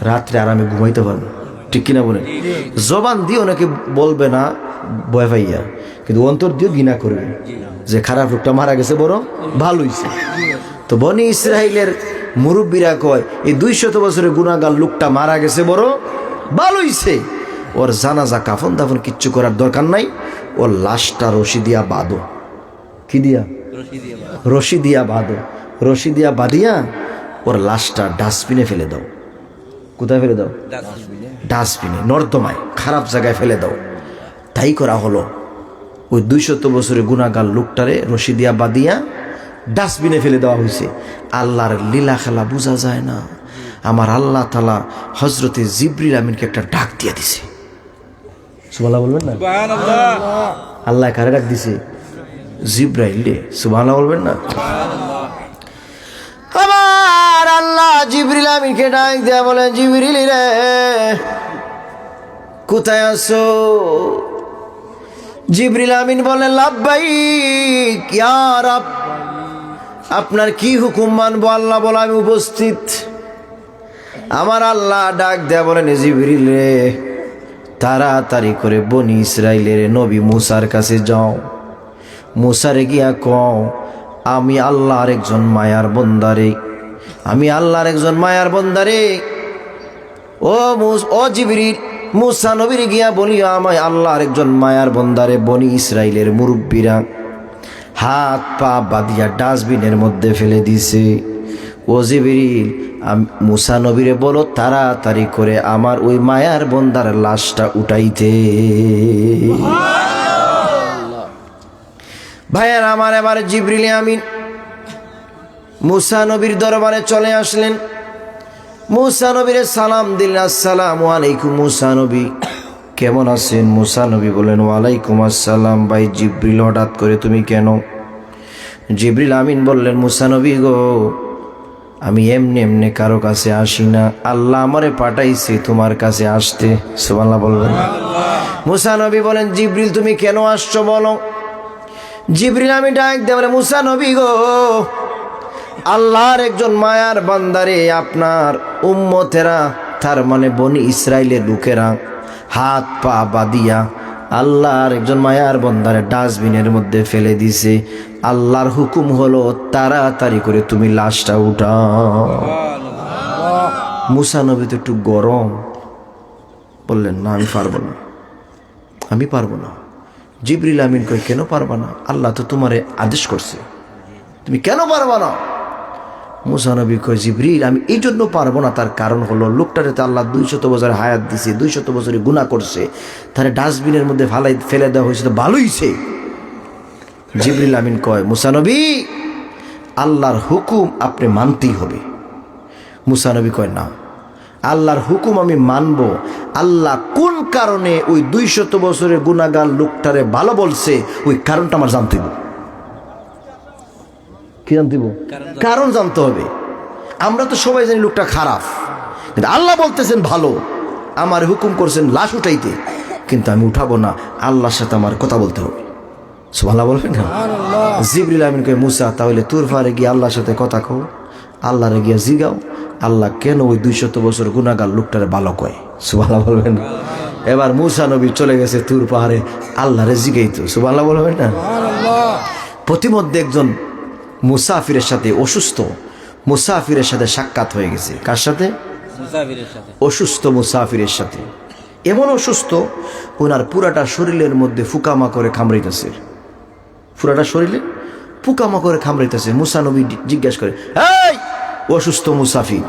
রাত্রে আরামে ঘুমাইতে পারবেন। ঠিক কিনা বলেন? জবান দিয়ে অনেকে বলবে না ভয় পাইয়া, কিন্তু অন্তর দিয়ে ঘৃণা করবে যে খারাপ লোকটা মারা গেছে, বড় ভালো হইছে। তো বনি ইসরাইলের মুরব্বীরা কয়, এই 200 বছরের গুনাহগার লোকটা মারা গেছে, বড় ভালো হইছে। ওর জানাজা কাফন দাফন কিচ্ছু করার দরকার নাই, ওর লাশটা রশি দিয়া বাঁধো। কি দিয়া? রশি দিয়া বাঁধো। রশি দিয়া বাঁধিয়া ওর লাশটা ডাস্টবিনে ফেলে দাও। কোথায় ফেলে দাও? ডাস্টবিনে, নর্দমায়, খারাপ জায়গায় ফেলে দাও। তাই করা হলো। ওই 200 বছরের গুনাহগার লোকটারে রশি দিয়া বাঁধিয়া ডাস্টবিনে ফেলে দেওয়া হয়েছে। আল্লাহর লীলা খেলা বোঝা যায় না। আমার আল্লাহ তাআলা হযরতে জিবরিল আমিনকে একটা ডাক দিয়ে দিছে। সুবহানাল্লাহ বলবেন না? আল্লাহ কারে ডাক দিছে? জিবরাইল রে। সুবহানাল্লাহ বলবেন না? আমার আল্লাহ জিবরিল আমিনকে ডাক দিয়ে বলে, জিবরিল রে কোথায় আছো? জিবরিল আমিন বলে, লাব্বাইক ইয়া রাব, আপনার কি হুকুম মানবো আল্লাহ বলে আমি উপস্থিত। আমার আল্লাহ ডাক দেয়া বলেন, জিবরিল রে তাড়াতাড়ি করে বনি ইসরাইলের নবী মুসার কাছে যাও। মুসারে গিয়া কও, আমি আল্লাহর একজন মায়ার বন্দারে, আমি আল্লাহর একজন মায়ার বন্দারে। ও জিবরিল, মুসা নবীর গিয়া বলিও, আমায় আল্লাহর একজন মায়ার বন্দারে বনি ইসরাইলের মুরব্বীরা হাত পা বাঁধিয়া ডাস্টবিনের মধ্যে ফেলে দিছে। ও জিবরিল, মুসা নবীরে বলো তাড়াতাড়ি করে আমার ওই মায়ার বন্দার লাশটা উঠাইতে। ভাইয়ার আমার, এবার জিবরিল আমিন মুসা নবীর দরবারে চলে আসলেন। মুসা নবীরে সালাম দিলেন, আসসালামু আলাইকুম মুসা নবী, কেমন আছেন? মুসা নবী বলেন, ওয়ালাইকুম আসসালাম। ভাই জিবরিল, হঠাৎ করে তুমি কেন? জিবরিল আমিন বললেন, মুসা নবী গো, আমি এমনি এমনি কারো কাছে আসি না, আল্লাহ আমারে পাঠাইছে তোমার কাছে আসতে। সুবহানাল্লাহ বলবেন? মুসা নবী বলেন, জিবরিল তুমি কেন আসছো বলো। জিবরিল আমিন ডাক দিয়ে বলে, মুসা নবী গো, আল্লাহর একজন মায়ার বান্দারে আপনার উম্মতেরা, তার মানে বনি ইসরাইলের লোকেরা হাত পা বাঁধিয়া আল্লাহর একজন মায়ার বান্দারে ডাস্টবিনের মধ্যে ফেলে দিছে। আল্লাহর হুকুম হলো তাড়াতাড়ি করে তুমি লাশটা উঠাও। মুসা নবী তো একটু গরম, বললেন না আমি পারবো না, আমি পারবো না। জিবরিল আমিন কই কেন পারবা না? আল্লাহ তো তোমারে আদেশ করছে, তুমি কেন পারবা না? মুসা নবী কয় জিবরিল আমি এই জন্য পারবো না, তার কারণ হলো লোকটারে তো আল্লাহ 200 বছর হায়াত দিছে, 200 বছরে গুনাহ করছে, তারে ডাস্টবিনের মধ্যে ফেলে দেওয়া হয়েছে তো ভালোইছে। জিবরিল আমিন কয় মুসা নবী আল্লাহর হুকুম আপনি মানতেই হবে। মুসা নবী কয় না, আল্লাহর হুকুম আমি মানব। আল্লাহ কোন কারণে ওই 200 বছরের গুনাহগার লোকটারে ভালো বলছে ওই কারণটা আমার জানতে হবে। কি জানতে হবে? কারণ জানতে হবে। আমরা তো সবাই জানি লোকটা খারাপ, কিন্তু আল্লাহ বলতেছেন ভালো, আমার হুকুম করছেন লাশ উঠাইতে, কিন্তু আমি উঠাবো না, আল্লাহর সাথে আমার কথা বলতে হবে। সুবহানাল্লাহ বলবেন না? জিবরিল আমিন কয় মুসা তাহলে তোর পারে গিয়ে আল্লাহর সাথে কথা কও, আল্লাহরে গিয়া জিগাও আল্লাহ কেন ওই 200 বছর গুনাহগার লোকটারে ভালো কয়। সুবহানাল্লাহ বলবেন? এবার মুসা নবী চলে গেছে তুর পাহাড়ে আল্লাহরে জিগাইতো। সুবহানাল্লাহ বলবেন না? প্রতিমধ্যে একজন মুসাফিরের সাথে, অসুস্থ মুসাফিরের সাথে সাক্ষাৎ হয়ে গেছে। কার সাথে? অসুস্থ মুসাফিরের সাথে। এমন অসুস্থ ওনার পুরাটা শরীরের মধ্যে ফুকামা করে কামড়াইতেছে, পুরাটা শরীরে ফুকামা করে কামড়াইতেছে। মুসা নবী জিজ্ঞাসা করে এই অসুস্থ মুসাফির,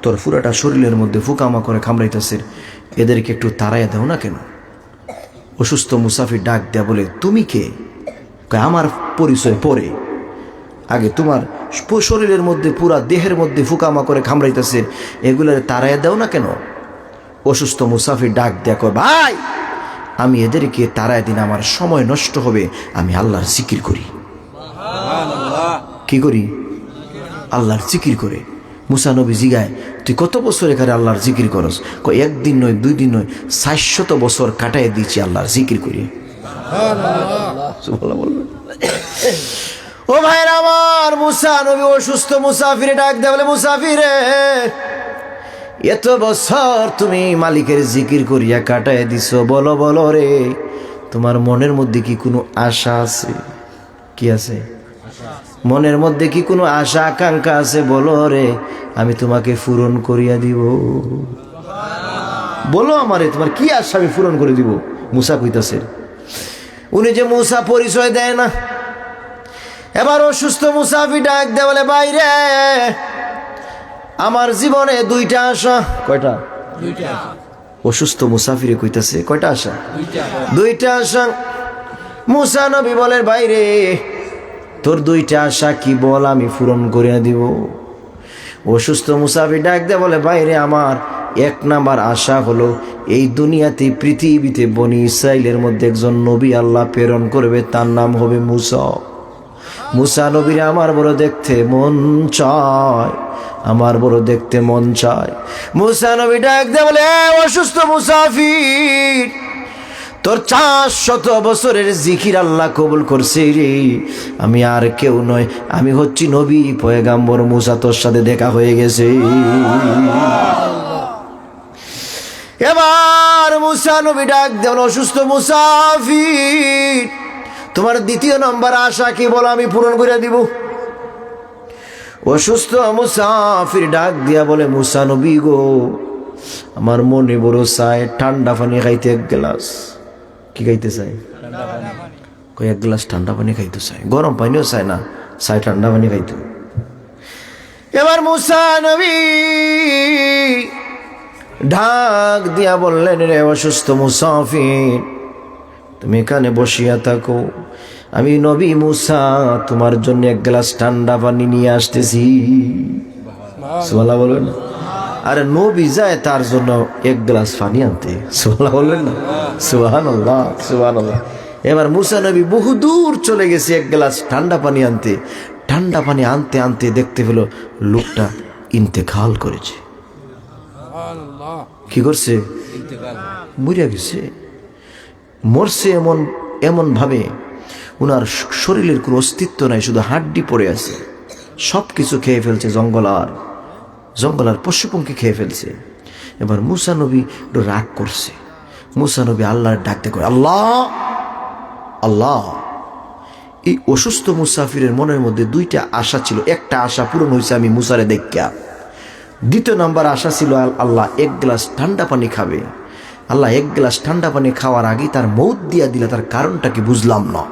তোর পুরাটা শরীরের মধ্যে ফুকামা করে কামড়াইতেছে, এদেরকে একটু তাড়াইয়া দাও না কেন? অসুস্থ মুসাফির ডাক দেয়া বলে তুমি কে? আমার পরিচয় পরে, আগে তোমার শরীরের মধ্যে পুরা দেহের মধ্যে ফুকামা করে কামড়াইতেছে, এগুলোর তাড়াইয়া দাও না কেন? অসুস্থ মুসাফির ডাক দেয়া কয় ভাই আমি এদেরকে তাড়াইয়া দিন আমার সময় নষ্ট হবে, আমি আল্লাহর জিকির করি। কি করি? আল্লাহর জিকির করে। মুসা নবী জিগায় তুই কত বছর এখানে আল্লাহর জিকির করস? কয় একদিন নয়, 2 দিন নয়, 400 বছর কাটাই দিয়েছি আল্লাহর জিকির করি। ও ভাইরা আমার, মুসা নবী অসুস্থ মুসাফিরে ডাক দেয়া বলে মুসাফিরে এত বছর তুমি মালিকের জিকির করিয়া কাটায় দিছো, বলো বলো রে তোমার মনের মধ্যে কি কোনো আশা আছে? কি আছে? মনের মধ্যে কি কোনো আশা আকাঙ্ক্ষা আছে? বলো রে আমি তোমাকে পূরণ করিয়া দিব। বলো আমারে তোমার কি আশা, আমি পূরণ করে দিব। মুসা কইতাছে, উনি যে মুসা পরিচয় দেয় না। এবার অসুস্থ মুসাফির ডাক দেয় বলে বাইরে আমার জীবনে 2টা আশা। কয়টা? 2টা। অসুস্থ মুসাফিরে কইতাছে কয়টা আশা? 2টা আশা। মুসা নবী বলে বাইরে তোর 2টা আশা কি বল, আমি পূরণ করে দিব। অসুস্থ মুসাফির ডাক দেয় বলে বাইরে আমার 1 নাম্বার আশা হলো এই দুনিয়াতে পৃথিবীতে বনি ইসরাইলের মধ্যে একজন নবী আল্লাহ প্রেরণ করবে, তার নাম হবে মুসা। মুসা নবীর আমার বড় দেখতে মন চায়, আমার বড় দেখতে মন চায়। মুসা নবী ডাক দেয় বলে অসুস্থ মুসাফির তোর 400 বছরের জিকির আল্লাহ কবুল করছে রে, আমি আর কেউ নয়, আমি হচ্ছি নবী পয়গাম্বর মুসা, তোর সাথে দেখা হয়ে গেছে। এবার মুসা নবী ডাক দেন অসুস্থ মুসাফির তোমার 2য় নম্বর আশা কি বলো, আমি পূরণ করে দিব। অসুস্থ মুসাফির ডাক দিয়া বলে মুসা নবী গো আমার মনে বড় চায় ঠান্ডা পানি খাইতে 1 গ্লাস। কি খাইতে চাই? কই 1 গ্লাস ঠান্ডা পানি খাইতে চাই, গরম পানিও চায় না, চায় ঠান্ডা পানি খাইতে। এবার মুসা নবী ডাক দিয়া বললেন রে অসুস্থ মুসাফির তুমি এখানে বসিয়া থাকো, আমি নবী মুসা তোমার জন্য 1 গ্লাস ঠান্ডা পানি নিয়ে আসতেছি। সুবহানাল্লাহ বলবেন না? আরে নবী যায় তার জন্য 1 গ্লাস পানি আনতে। সুবহানাল্লাহ বলবেন না? সুবহানাল্লাহ সুবহানাল্লাহ। এবার মুসা নবী বহু দূর চলে গেছে 1 গ্লাস ঠান্ডা পানি আনতে। ঠান্ডা পানি আনতে আনতে দেখতে পেল লোকটা ইন্তেকাল করেছে। কি করছে? মরিয়া গেছে। মরছে এমন ভাবে উনার শরীরের কোনো অস্তিত্ব নাই, শুধু হাড্ডি পড়ে আছে, সব কিছু খেয়ে ফেলছে, জঙ্গল আর পশুপঙ্খী খেয়ে ফেলছে। এবার মুসা নবী রাগ করছে। মুসা নবী আল্লাহর ডাকতে করে আল্লাহ আল্লাহ। এই অসুস্থ মুসাফিরের মনের মধ্যে 2টা আশা ছিল, একটা আশা পূরণ হয়েছে আমি মুসারে দেখা, দ্বিতীয় নাম্বার আশা ছিল আল্লাহ এক গ্লাস ঠান্ডা পানি খাবে। আল্লাহ এক গ্লাস ঠান্ডা পানি খাওয়ার আগে তার মৌত দিয়া দিলে, তার কারণটা কি বুঝলাম না।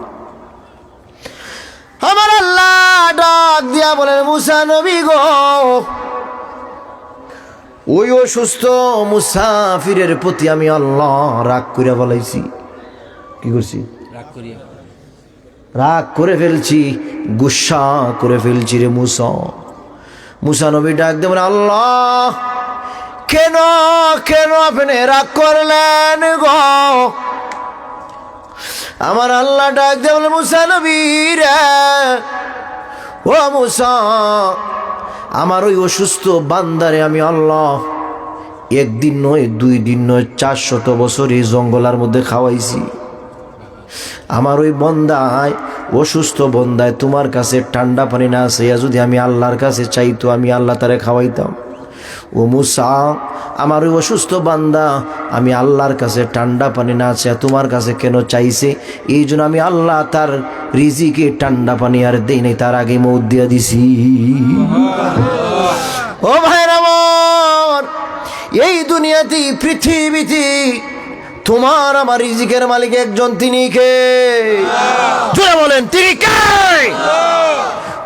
আমার আল্লাহ ডাক দিয়া বলেন, মুসা নবী গো, ওই অসুস্থ মুসাফিরের প্রতি আমি আল্লাহ রাগ করে বলাইছি। কি করছি? রাগ করে ফেলছি, গুসা করে ফেলছি রে মুসা। মুসা নবী ডাক দিয়ে বলে, আল্লাহ কেন কেন আপনি রাগ করলেন গো? আমার আল্লাহ ডাক দিয়ে বলে, মুসা নবী রে, ও মুসা, আমার ওই অসুস্থ বান্দারে আমি আল্লাহ একদিন নয়, 2 দিন নয়, 400 বছর এই জঙ্গলার মধ্যে খাওয়াইছি। আমার ওই বন্দায়, অসুস্থ বন্দায় তোমার কাছে ঠান্ডা পানি না আছে, যদি আমি আল্লাহর কাছে চাইতো আমি আল্লাহ তারে খাওয়াইতাম। ও মুসা, আমার ওই অসুস্থ বান্দা আমি আল্লাহর কাছে ঠান্ডা পানি না আছে তোমার কাছে কেন চাইছে, এই জন্য আমি আল্লাহ তার রিজিকে ঠান্ডা পানি আর দেই নাই, তার আগে মৌত দিয়া দিছি। ও ভাইরা আমার, এই দুনিয়াতে পৃথিবীতে তোমার আমার রিজিকের মালিক একজন, তিনি কে? জোরে বলেন, তিনি কে?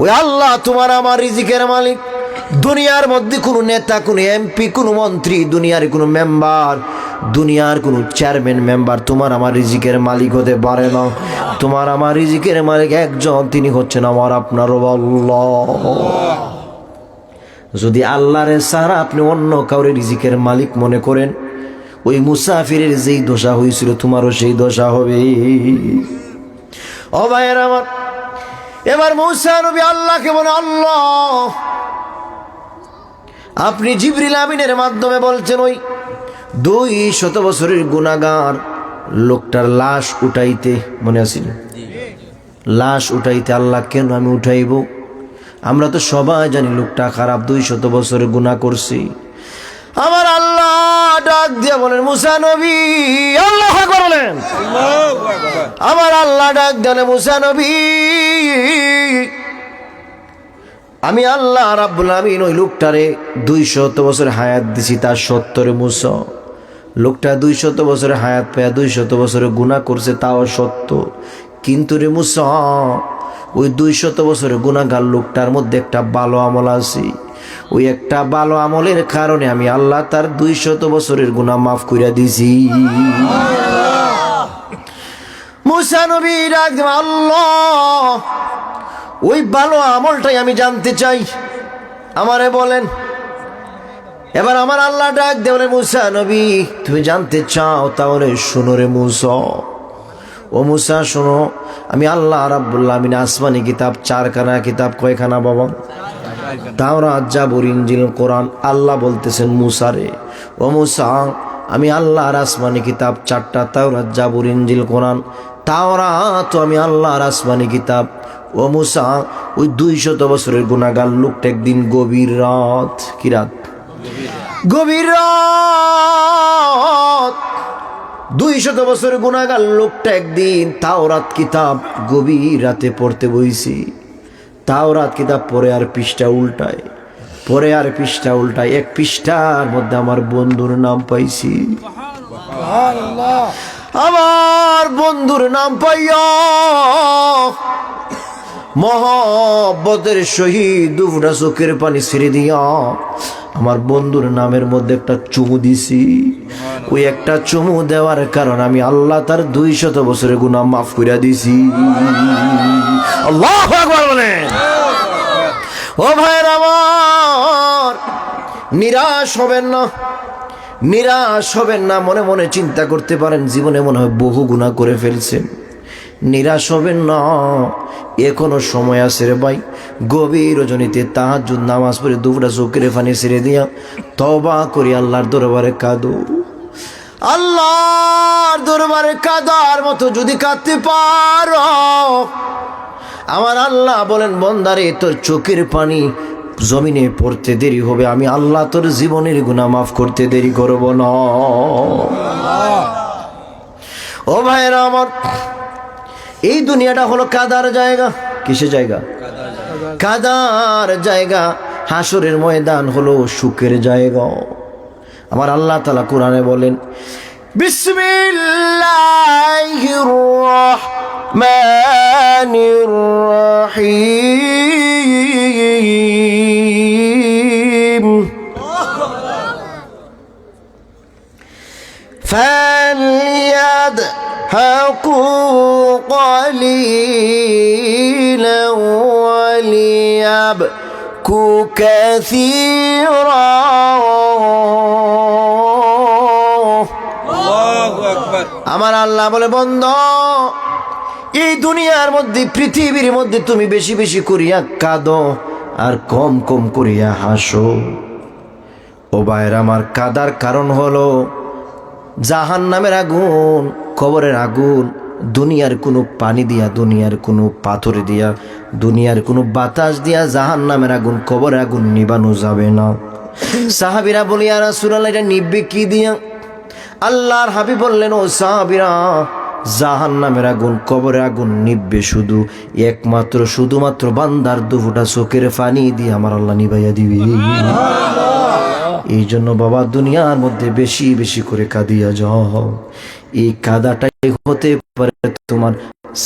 ওই আল্লাহ তোমার আমার রিজিকের মালিক। দুনিয়ার মধ্যে কোনো নেতা, কোনো এমপি, কোনো মন্ত্রী, দুনিয়ার কোনো মেম্বার, দুনিয়ার কোনো চেয়ারম্যান মেম্বার তোমার আমার রিজিকের মালিক হতে পারে না। তোমার আমার রিজিকের মালিক একজন, তিনি হচ্ছেন আমার আপনার আল্লাহ। যদি আল্লাহরে ছাড়া আপনি অন্য কাউরে রিজিকের মালিক মনে করেন, ওই মুসাফিরের যেই দশা হয়েছিল তোমারও সেই দশা হবে। ও ভাইয়ের আমার, এবার মুসা নবী আল্লাহকে বলে, আল্লাহ আপনি জিবরিল আমিনের মাধ্যমে বলছেন ওই 200 বছরের গুনাহগার লোকটার লাশ উঠাইতে, মনে আছে না? লাশ উঠাইতে আল্লাহ কেন আমি উঠাইব? আমরা তো সবাই জানি লোকটা খারাপ, 200 বছরের গুনাহ করছি। আমার আল্লাহ ডাক দিয়ে বলেন, মুসা নবী, আল্লাহু আকবার বলেন। আমার আল্লাহ ডাক দিয়ে, মুসা নবী, আমি আল্লাহ রাব্বুল আমিন ওই লোকটারে 200 বছর হায়াত দিছি, তার 70 মুসা। লোকটা 200 বছরের হায়াত পায় 200 বছরের গুনাহ করছে, তাও সত্য। কিন্তু রে মুসা, ওই 200 বছরের গুনাহগার লোকটার মধ্যে একটা ভালো আমল আছে। ওই একটা ভালো আমলের কারণে আমি আল্লাহ তার 200 বছরের গুনাহ মাফ কইরা দিছি। মুসা নবী ডাক দিলেন, আল্লাহ ওই ভালো আমলটাই আমি জানতে চাই, আমারে বলেন। এবার আমার আল্লাহ ডাক দিয়ে বলে, মুসা নবী তুমি জানতে চাও, তাহলে শোনো রে মুসা। ও মুসা শোনো, আমি আল্লাহ রাব্বুল আমিন আসমানি কিতাব 4খানা কিতাব, কয়খানা বাবা? তাওরাত, জাবুর, ইনজিল, কোরআন। আল্লাহ বলতেছেন মুসারে, ও মুসা আমি আল্লাহর আসমানি কিতাব 4টা, তাওরাত, জাবুর, ইনজিল, কোরআন। তাওরাত তো আমি আল্লাহর আসমানি কিতাব। ও মুসা, ওই 200 বছরের গুনাহগার লোকটা একদিন গভীর রাত, কি রাত? গভীর রাত, 200 বছরের গুনাহগার লোকটা একদিন তাওরাত কিতাব গভীর রাতে পড়তে বইছি। তাওরাত কিতাব পড়ে আর পৃষ্ঠা উল্টায়, পরে আর পৃষ্ঠা উল্টায়, এক পৃষ্ঠার মধ্যে আমার বন্ধুর নাম পাইছি। আমার বন্ধুর নাম পাইয়া মহব্বতের সহিত 2 চোখের পানি ছেড়ে দিয়া আমার বন্ধুর নামের মধ্যে একটা চুমু দিছি। ওই একটা চুমু দেওয়ার কারণ আমি আল্লাহ তার 200 বছরের গুনাহ মাফ কইরা দিছি। আল্লাহু আকবার বলেন। ও ভাইয়ের আমার, নিরাশ হবেন না, নিরাশ হবেন না। মনে মনে চিন্তা করতে পারেন জীবনে মনে হয় বহু গুনাহ করে ফেলছেন, নিরাশ হবেন না, এখনো সময় আছে রে ভাই। গভীর রজনীতে তাহাজ্জুদ নামাজ পড়ে 2 চোখের পানি ছেড়ে দিয়া তওবা করি আল্লাহর দরবারে কাঁদো। আল্লাহর দরবারে কাঁদার মতো যদি কাঁদতে পারো, আমার আল্লাহ বলেন, বন্দারে তোর চোখের পানি জমিনে পড়তে দেরি হবে, আমি আল্লাহ তোর জীবনের গুনাহ মাফ করতে দেরি করব না। ও ভাইরা আমার, এই দুনিয়াটা হলো কাদার জায়গা। কিসের জায়গা? কাদার জায়গা। হাসরের ময়দান হলো সুখের জায়গা। আমার আল্লাহ তাআলা কোরআনে বলেন, বিসমিল্লাহির রহমানির রহিম فليضحكوا قليلا وليبكوا كثيرا আল্লাহু আকবার। আমার আল্লাহ বলে, বন্ধ, এই দুনিয়ার মধ্যে, পৃথিবীর মধ্যে তুমি বেশি বেশি করিয়া কাঁদো আর কম কম করিয়া হাসো। ও ভাইরা আমার, কাদার কারণ হলো জাহান্নামের আগুন, কবরের আগুন। দুনিয়ার কোনো পানি দিয়া, দুনিয়ার কোনো পাথর দিয়া, দুনিয়ার কোনো বাতাস দিয়া জাহান্নামের আগুন, কবরের আগুন নিবানো যাবে না। সাহাবীরা বলি, ইয়া রাসূলুল্লাহ, এটা নিববে কি দিয়া? আল্লাহর হাবিব বললেন, ও সাহাবীরা, জাহান্নামের আগুন, কবরের আগুন নিববে শুধু একমাত্র, শুধুমাত্র বান্দার দুফোঁটা চোখের পানি দিয়ে আমার আল্লাহ নিভাইয়া দিবে। এই জন্য বাবা, দুনিয়ার মধ্যে বেশি বেশি করে কাঁদিয়া যাও। এই কাদাটাই হতে পারে তোমার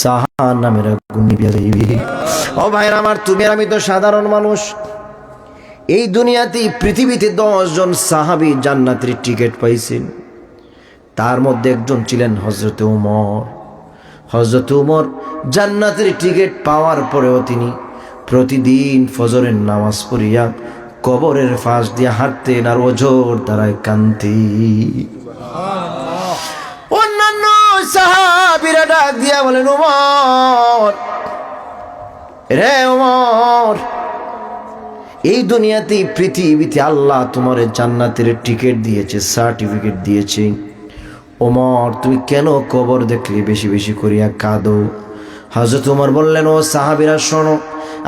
জাহান্নামের আগুন নিভিয়া যাইবে। ও ভাইরা আমার, তুমি আর আমি তো সাধারণ মানুষ। এই দুনিয়াতে, পৃথিবীতে 10 জন সাহাবী জান্নাতের টিকিট পাইছেন। তার মধ্যে একজন ছিলেন হযরত ওমর। হযরত ওমর জান্নাতের টিকিট পাওয়ার পরেও তিনি প্রতিদিন ফজরের নামাজ পড়িয়া কবরের পাশ দিয়ে হাঁটতেন আর ওজোর দ্বারায় কাঁদতেন। অন্যান্য সাহাবীরা ডাক দিয়া বলেন, ওমর, রে ওমর, এই দুনিয়াতে, পৃথিবীতে আল্লাহ তোমার জান্নাতের টিকিট দিয়েছে, সার্টিফিকেট দিয়েছে। ওমর, তুমি কেন কবর দেখলে বেশি বেশি করিয়া কাঁদো? হযরত ওমর বললেন, ও সাহাবীরা শোনো,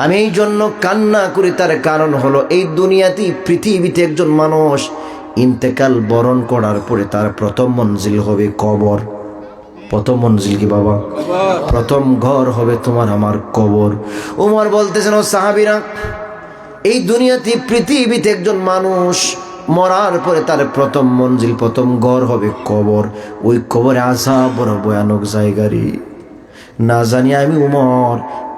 আমি এই জন্য কান্না করি, তার কারণ হলো এই দুনিয়াতে, পৃথিবীতে একজন মানুষ ইন্তেকাল বরণ করার পরে তার প্রথম মঞ্জিল হবে কবর। প্রথম মঞ্জিল কি বাবা? প্রথম ঘর হবে তোমার আমার কবর। ওমর বলতেছেন, ও সাহাবীরা, এই দুনিয়াতে, পৃথিবীতে একজন মানুষ মরার পরে তার প্রথম মঞ্জিল, প্রথম ঘর হবে কবর। ওই কবরে আযাব বড় ভয়ানক জায়গা রে। না জানি আমি ওমর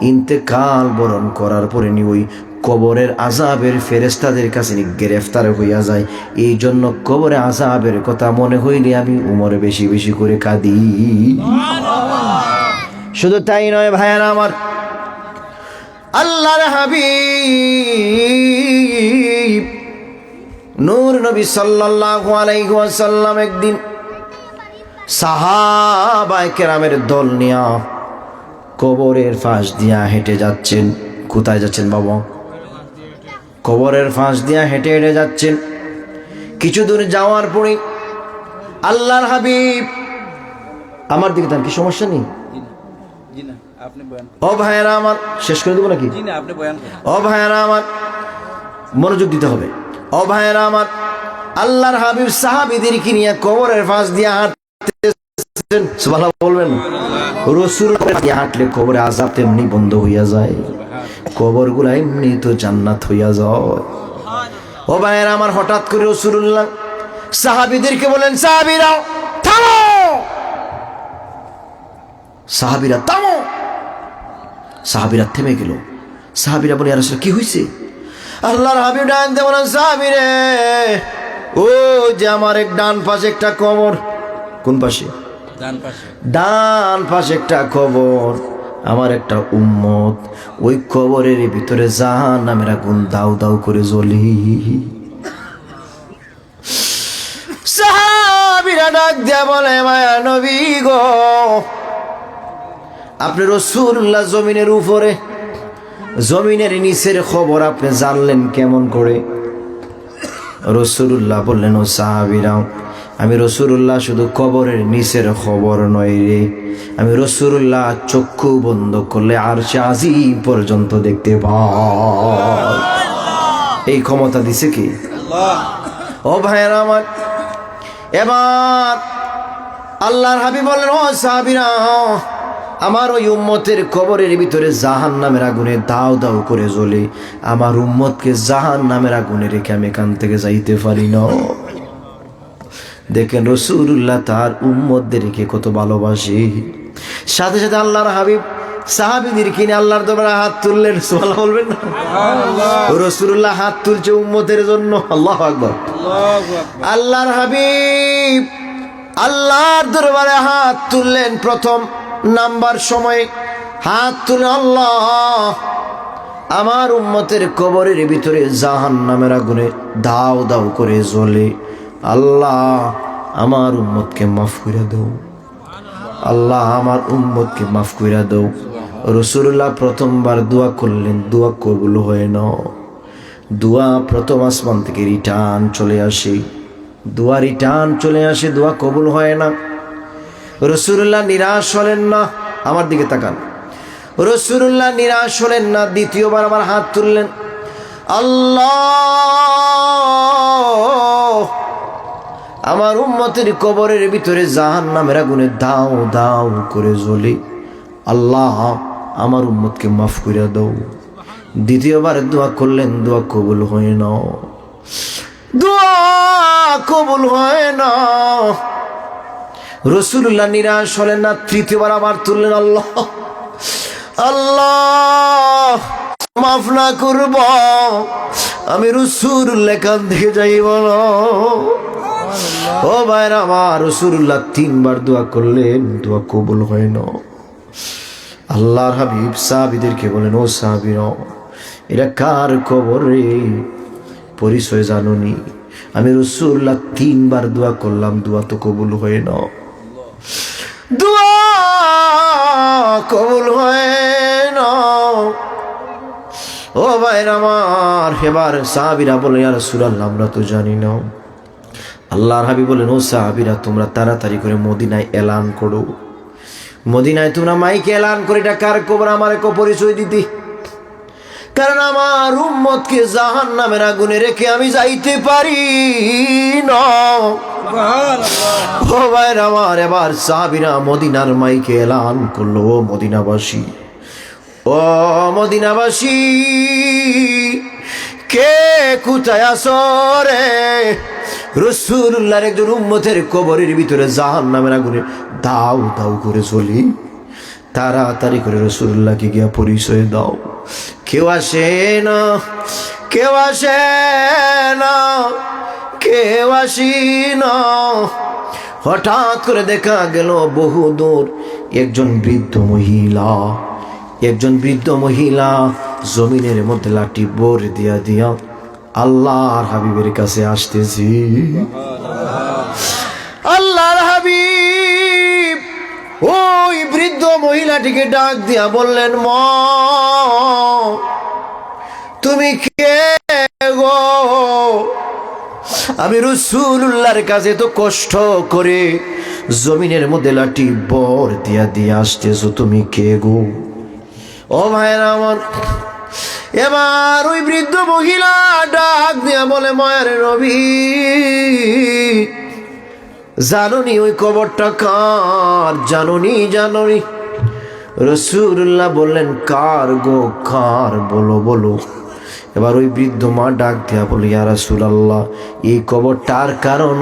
ইন্তেকাল বরণ করার পরে নি ওই কবরের আযাবের ফেরেশতাদের কাছে গ্রেফতার হইয়া যায়। এই জন্য কবরে আযাবের কথা মনে হইলে আমি ওমর বেশি বেশি করে কাঁদি। শুধু তাই নয় ভাইয়ারা আমার, আল্লাহর হাবিব নূর নবী সাল্লাল্লাহু আলাইহি ওয়াসাল্লাম একদিন সাহাবায়ে কেরামের দল নিয়া কবরের পাশ দিয়া হেঁটে যাচ্ছেন। কোথায় যাচ্ছেন বাবা? কবরের পাশ দিয়া হেঁটে হেঁটে যাচ্ছেন। কিছু দূর যাওয়ার পরে আল্লাহর হাবিব, আমার দিকে তার কি সমস্যা নেই? জি না, আপনি বয়ান করুন। ও ভাইয়েরা আমার, শেষ করে দেবো নাকি? জি না, আপনি বয়ান করুন। ও ভাইয়েরা আমার, মনোযোগ দিতে হবে। ও ভাইয়েরা আমার, আল্লাহর হাবিব সাহাবীদেরকে নিয়ে কবরের পাশ দিয়া হাঁটতেছেন। সুবহানাল্লাহ বলবেন। রাসূল দিয়ে হাঁটলে কবরে আযাব তেমনি বন্ধ হইয়া যায়, কবরগুলা এমনি তো জান্নাত হইয়া যায়। ও ভাইয়েরা আমার, হঠাৎ করে রাসূলুল্লাহ সাহাবীদেরকে বলেন, সাহাবীরা থামো, সাহাবীরা থামো। সাহাবীরা থেমে গেল। সাহাবীরা বলে, ইয়া রাসূল, কি হইছে? আল্লাহর হাবিব ডাক দিয়ে বলেন, সাহাবীরে, ও যে আমার এক ডান পাশে একটা কবর। কোন পাশে? ডান পাশে। ডান পাশে একটা কবর, আমার একটা উম্মত, ওই কবরের ভিতরে জাহান্নামের আগুন দাউ দাউ করে জ্বলি। সাহাবীরা ডাক দিয়া বলে, মায়া নবী গো, আপনি রাসূলুল্লাহ জমিনের উপরে, জমিনের নিচের খবর আপনি জানলেন কেমন করে? রাসূলুল্লাহ বললেন, ও সাহাবীরা, আমি রাসূলুল্লাহ শুধু কবরের নিচের খবর নয় রে, আমি রাসূলুল্লাহ চক্ষু বন্ধ করলে আরশে আজিম পর্যন্ত দেখতে পাই। এই ক্ষমতা দিছে কি আল্লাহ। ও ভাইয়েরা আমার, এবার আল্লাহর হাবিব বললেন, ও সাহাবীরা, আমার ওই উম্মতের কবরের ভিতরে জাহান্নামের আগুনে দাও দাও করে জ্বলে, আমার উম্মতকে জাহান্নামের আগুনে রেখে আমি এখান থেকে যাইতে পারি না। দেখেন রাসূলুল্লাহ তার উম্মতদেরকে কত ভালোবাসে। সাথে সাথে আল্লাহর হাবিব সাহাবীদের কিনে আল্লাহর দরবারে হাত তুললেন। সুবহানাল্লাহ বলবেন না? রাসূলুল্লাহ হাত তুলছে উম্মতের জন্য। আল্লাহু আকবার। আল্লাহর হাবিব আল্লাহর দরবারে হাত তুললেন। প্রথম নাম্বার সময় হাত তুলে, আল্লাহ আমার উম্মতের কবরের ভিতরে জাহান্নামের আগুনে দাও দাও করে জ্বলে, আল্লাহ আমার উম্মতকে মাফ করে দাও, আল্লাহ আমার উম্মতকে মাফ করে দাও। রাসূলুল্লাহ প্রথমবার দোয়া করলেন, দোয়া কবুল হয় না। দোয়া প্রথম আসমান থেকে রিটার্ন চলে আসে, দোয়া রিটার্ন চলে আসে, দোয়া কবুল হয় না। রাসূলুল্লাহ নিরাশ হলেন না। আমার দিকে তাকান। রাসূলুল্লাহ নিরাশ হলেন না। দ্বিতীয়বার আবার হাত তুললেন, আল্লাহ আমার উম্মতের কবরের ভিতরে জাহান্নামের আগুনে দাও দাও করে জ্বলে, আল্লাহ আমার উম্মতকে মাফ করে দাও। দ্বিতীয়বার দোয়া করলেন, দোয়া কবুল হয় না, দোয়া কবুল হয় না। রাসূলুল্লাহ নিরাশ হলেন না। তৃতীয়বার আবার তুললেন, আল্লাহ আল্লাহ মাফ না করব আমি রাসূলুল্লাহ এখান থেকে যাইব না। ও ভাইরা আমার, রাসূলুল্লাহ তিনবার দোয়া করলেন, দোয়া কবুল হয় না। আল্লাহর হাবিব সাহাবীদেরকে বলেন, ও সাহাবীরা, এটা কার কবর রে? পরিচয় জানোনি? আমি রাসূলুল্লাহ তিনবার দোয়া করলাম, দোয়া তো কবুল হয় না, দোয়া কবুল হয় না। ও ভাইরা আমার, এবার সাহাবীরা বলে, ইয়া রাসূলুল্লাহ আমরা তো জানি না। আল্লাহর হাবিব বলেন, ও সাহাবীরা তোমরা তাড়াতাড়ি করে মদিনায় এলান করো, মদিনায় তোমরা মাইকে এলান করে এটা কার কবর আমার এক পরিচয় দিতে, কারণ আমার উম্মতকে জাহান্নামের আগুনে রেখে আমি যাইতে পারি না। ও ভাইরা আমার, এবার সাহাবীরা মদিনার মাইকে এলান করলো, ও মদিনাবাসী, ও মদিনাবাসী, কে কোথায় আছো রে? রাসূলুল্লাহর একজন উম্মতের কবরের ভিতরে জাহান্নামের আগুনে দাও দাও করে জ্বলি, তাড়াতাড়ি করে রাসূলুল্লাহকে গিয়া পরিচয় দাও। কেউ আসে না, কেউ আসে না, কেউ আসি না। হঠাৎ করে দেখা গেল বহু দূর একজন বৃদ্ধ মহিলা, একজন বৃদ্ধ মহিলা জমিনের মধ্যে লাঠি বোর দিয়া দিয়া আল্লাহর হাবিবের কাছে আসতেছি। আল্লাহর হাবিব ওই বৃদ্ধ মহিলাটিকে ডাক দিয়া বললেন, মা তুমি কে গো? আমি রাসূলুল্লাহর কাছে তো কষ্ট করে জমিনের মধ্যে লাঠি বর দিয়া দিয়া আসতেছো, তুমি কে গো? ও ভাইরা আমার, এবার ওই বৃদ্ধ মহিলা ডাক দিয়া বলে, মায়ের নবী জানোনি ওই কবরটা কার? জানোনি? জানোনি? রাসূলুল্লাহ বললেন, কার গো, কার? বলো বলো। এবার ওই বৃদ্ধ মা ডাক দিয়া বলে, ইয়া রাসূলুল্লাহ এই কবরটার কারণ,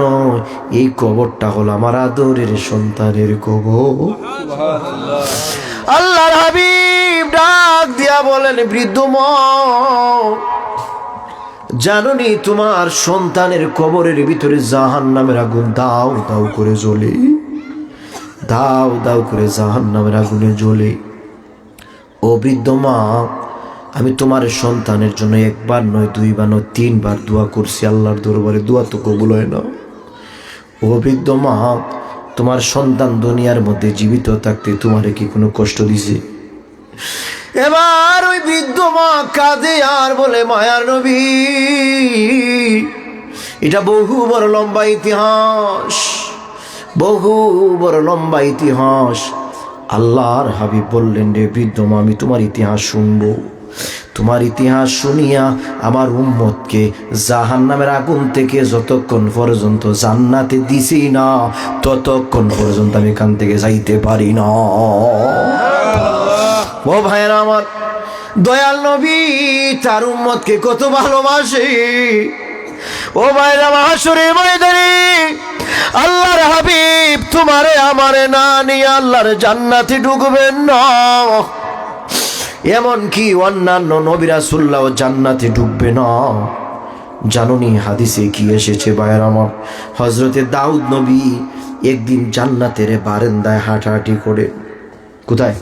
এই কবরটা হলো আমার আদরের সন্তানের কবর। আল্লাহর হাবিব ডাক দিয়া বলেন, বৃদ্ধ মা জানোনি তোমার সন্তানের কবরের ভিতরে জাহান্নামের আগুন দাও দাও করে জ্বলে, দাও দাও করে জাহান্নামের আগুনে জ্বলে। ও বৃদ্ধ মা, আমি তোমার সন্তানের জন্য একবার নয়, দুইবার নয়, তিনবার দোয়া করছি আল্লাহর দরবারে, দোয়া তো কবুল হয় না। ও বৃদ্ধ মা, তোমার সন্তান দুনিয়ার মধ্যে জীবিত থাকতে তোমারে কি কোনো কষ্ট দিছে? এবার ওই বৃদ্ধ মা কাঁদে আর বলে, মায়ার নবী এটা বহু বড় লম্বা ইতিহাস, বহু বড় লম্বা ইতিহাস। আল্লাহর হাবিব বললেন, রে বৃদ্ধ মা আমি তোমার ইতিহাস শুনবো, তোমার ইতিহাস শুনিয়া আমার উম্মতকে জাহান্নামের আগুন থেকে যতক্ষণ পর্যন্ত জান্নাতে দিছি না ততক্ষণ পর্যন্ত আমি এখান থেকে যাইতে পারি না। ও ভাইয়েরা আমার, দয়াল নবী তার উম্মতকে কত ভালোবাসে। ও ভাইয়েরা, হাসরের ময়দানে আল্লাহর হাবিব তোমারে আমারে না নিয়ে আল্লাহর জান্নাতে ঢুকবেন না। এমন কি অন্যান্য নবী রাসূলরাও জান্নাতে ঢুকবে না। জানুনি হাদিসে কি এসেছে ভাইয়েরা আমার, হযরতে দাউদ নবী একদিন জান্নাতের বারান্দায় হাঁটাহাঁটি করে, কোথায়?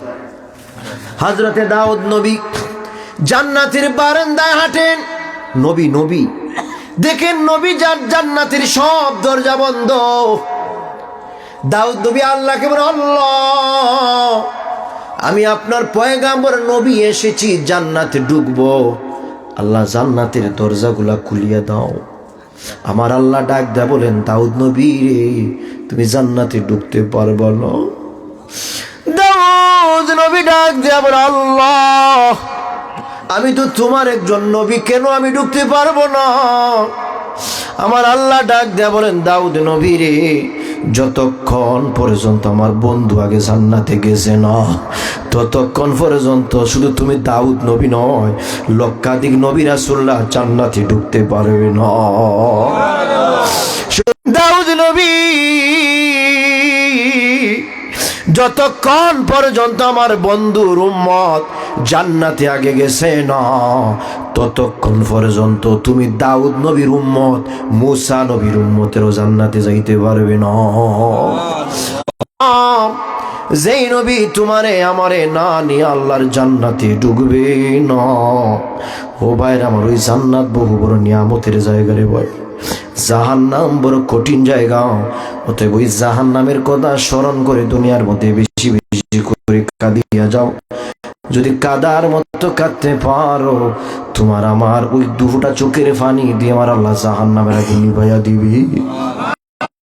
হযরতে দাউদ নবী জান্নাতের বারান্দায় হাঁটেন। নবী দেখেন নবী জান্নাতের সব দরজা বন্ধ। দাউদ নবী আল্লাহকে বলে, আল্লাহ আমি আপনার পয়গাম্বর নবী এসেছি, জান্নাতে ঢুকবো, আল্লাহ জান্নাতের দরজাগুলা খুলিয়ে দাও। আমার আল্লাহ ডাক দেয়া বলেন, দাউদ নবী রে তুমি জান্নাতে ঢুকতে পারবো না। দাউদ নবী ডাক দেয়া বলে, আল্লাহ আমি তো তোমার একজন নবী, কেন আমি ঢুকতে পারবো না? আমার আল্লাহ ডাক দেয়া বলেন, দাউদ নবী রে যতক্ষণ পর্যন্ত আমার বন্ধু আগে জান্নাতে গেছে না, ততক্ষণ পর্যন্ত শুধু তুমি দাউদ নবী নয়, লক্ষাধিক নবী রাসূলুল্লাহ জান্নাতে ঢুকতে পারবে না। দাউদ নবী যতক্ষণ পর্যন্ত আমার বন্ধুর উম্মত জান্নাতে আগে গেছে না, ততক্ষণ পর্যন্ত তুমি দাউদ নবীর উম্মত মুসা নবীর উম্মতেরও জান্নাতে যাইতে পারবে না। যেই নবী তোমারে আমারে না নিয়ে আল্লাহর জান্নাতে ঢুকবে না। ও ভাইরা আমার, ওই জান্নাত বহু বড় নিয়ামতের জায়গা রে ভাই। জাহান্নাম বড় কঠিন জায়গা। অতএব ওই জাহান্নামের কথা স্মরণ করে দুনিয়ার মধ্যে বেশি বেশি করে কাঁদিয়া যাও। যদি কাদার মতো কাঁদতে পারো, তোমার আমার ওই দুটা চোখের পানি দিয়ে আমার আল্লাহ জাহান্নামের আগুন নিভাইয়া দিবি।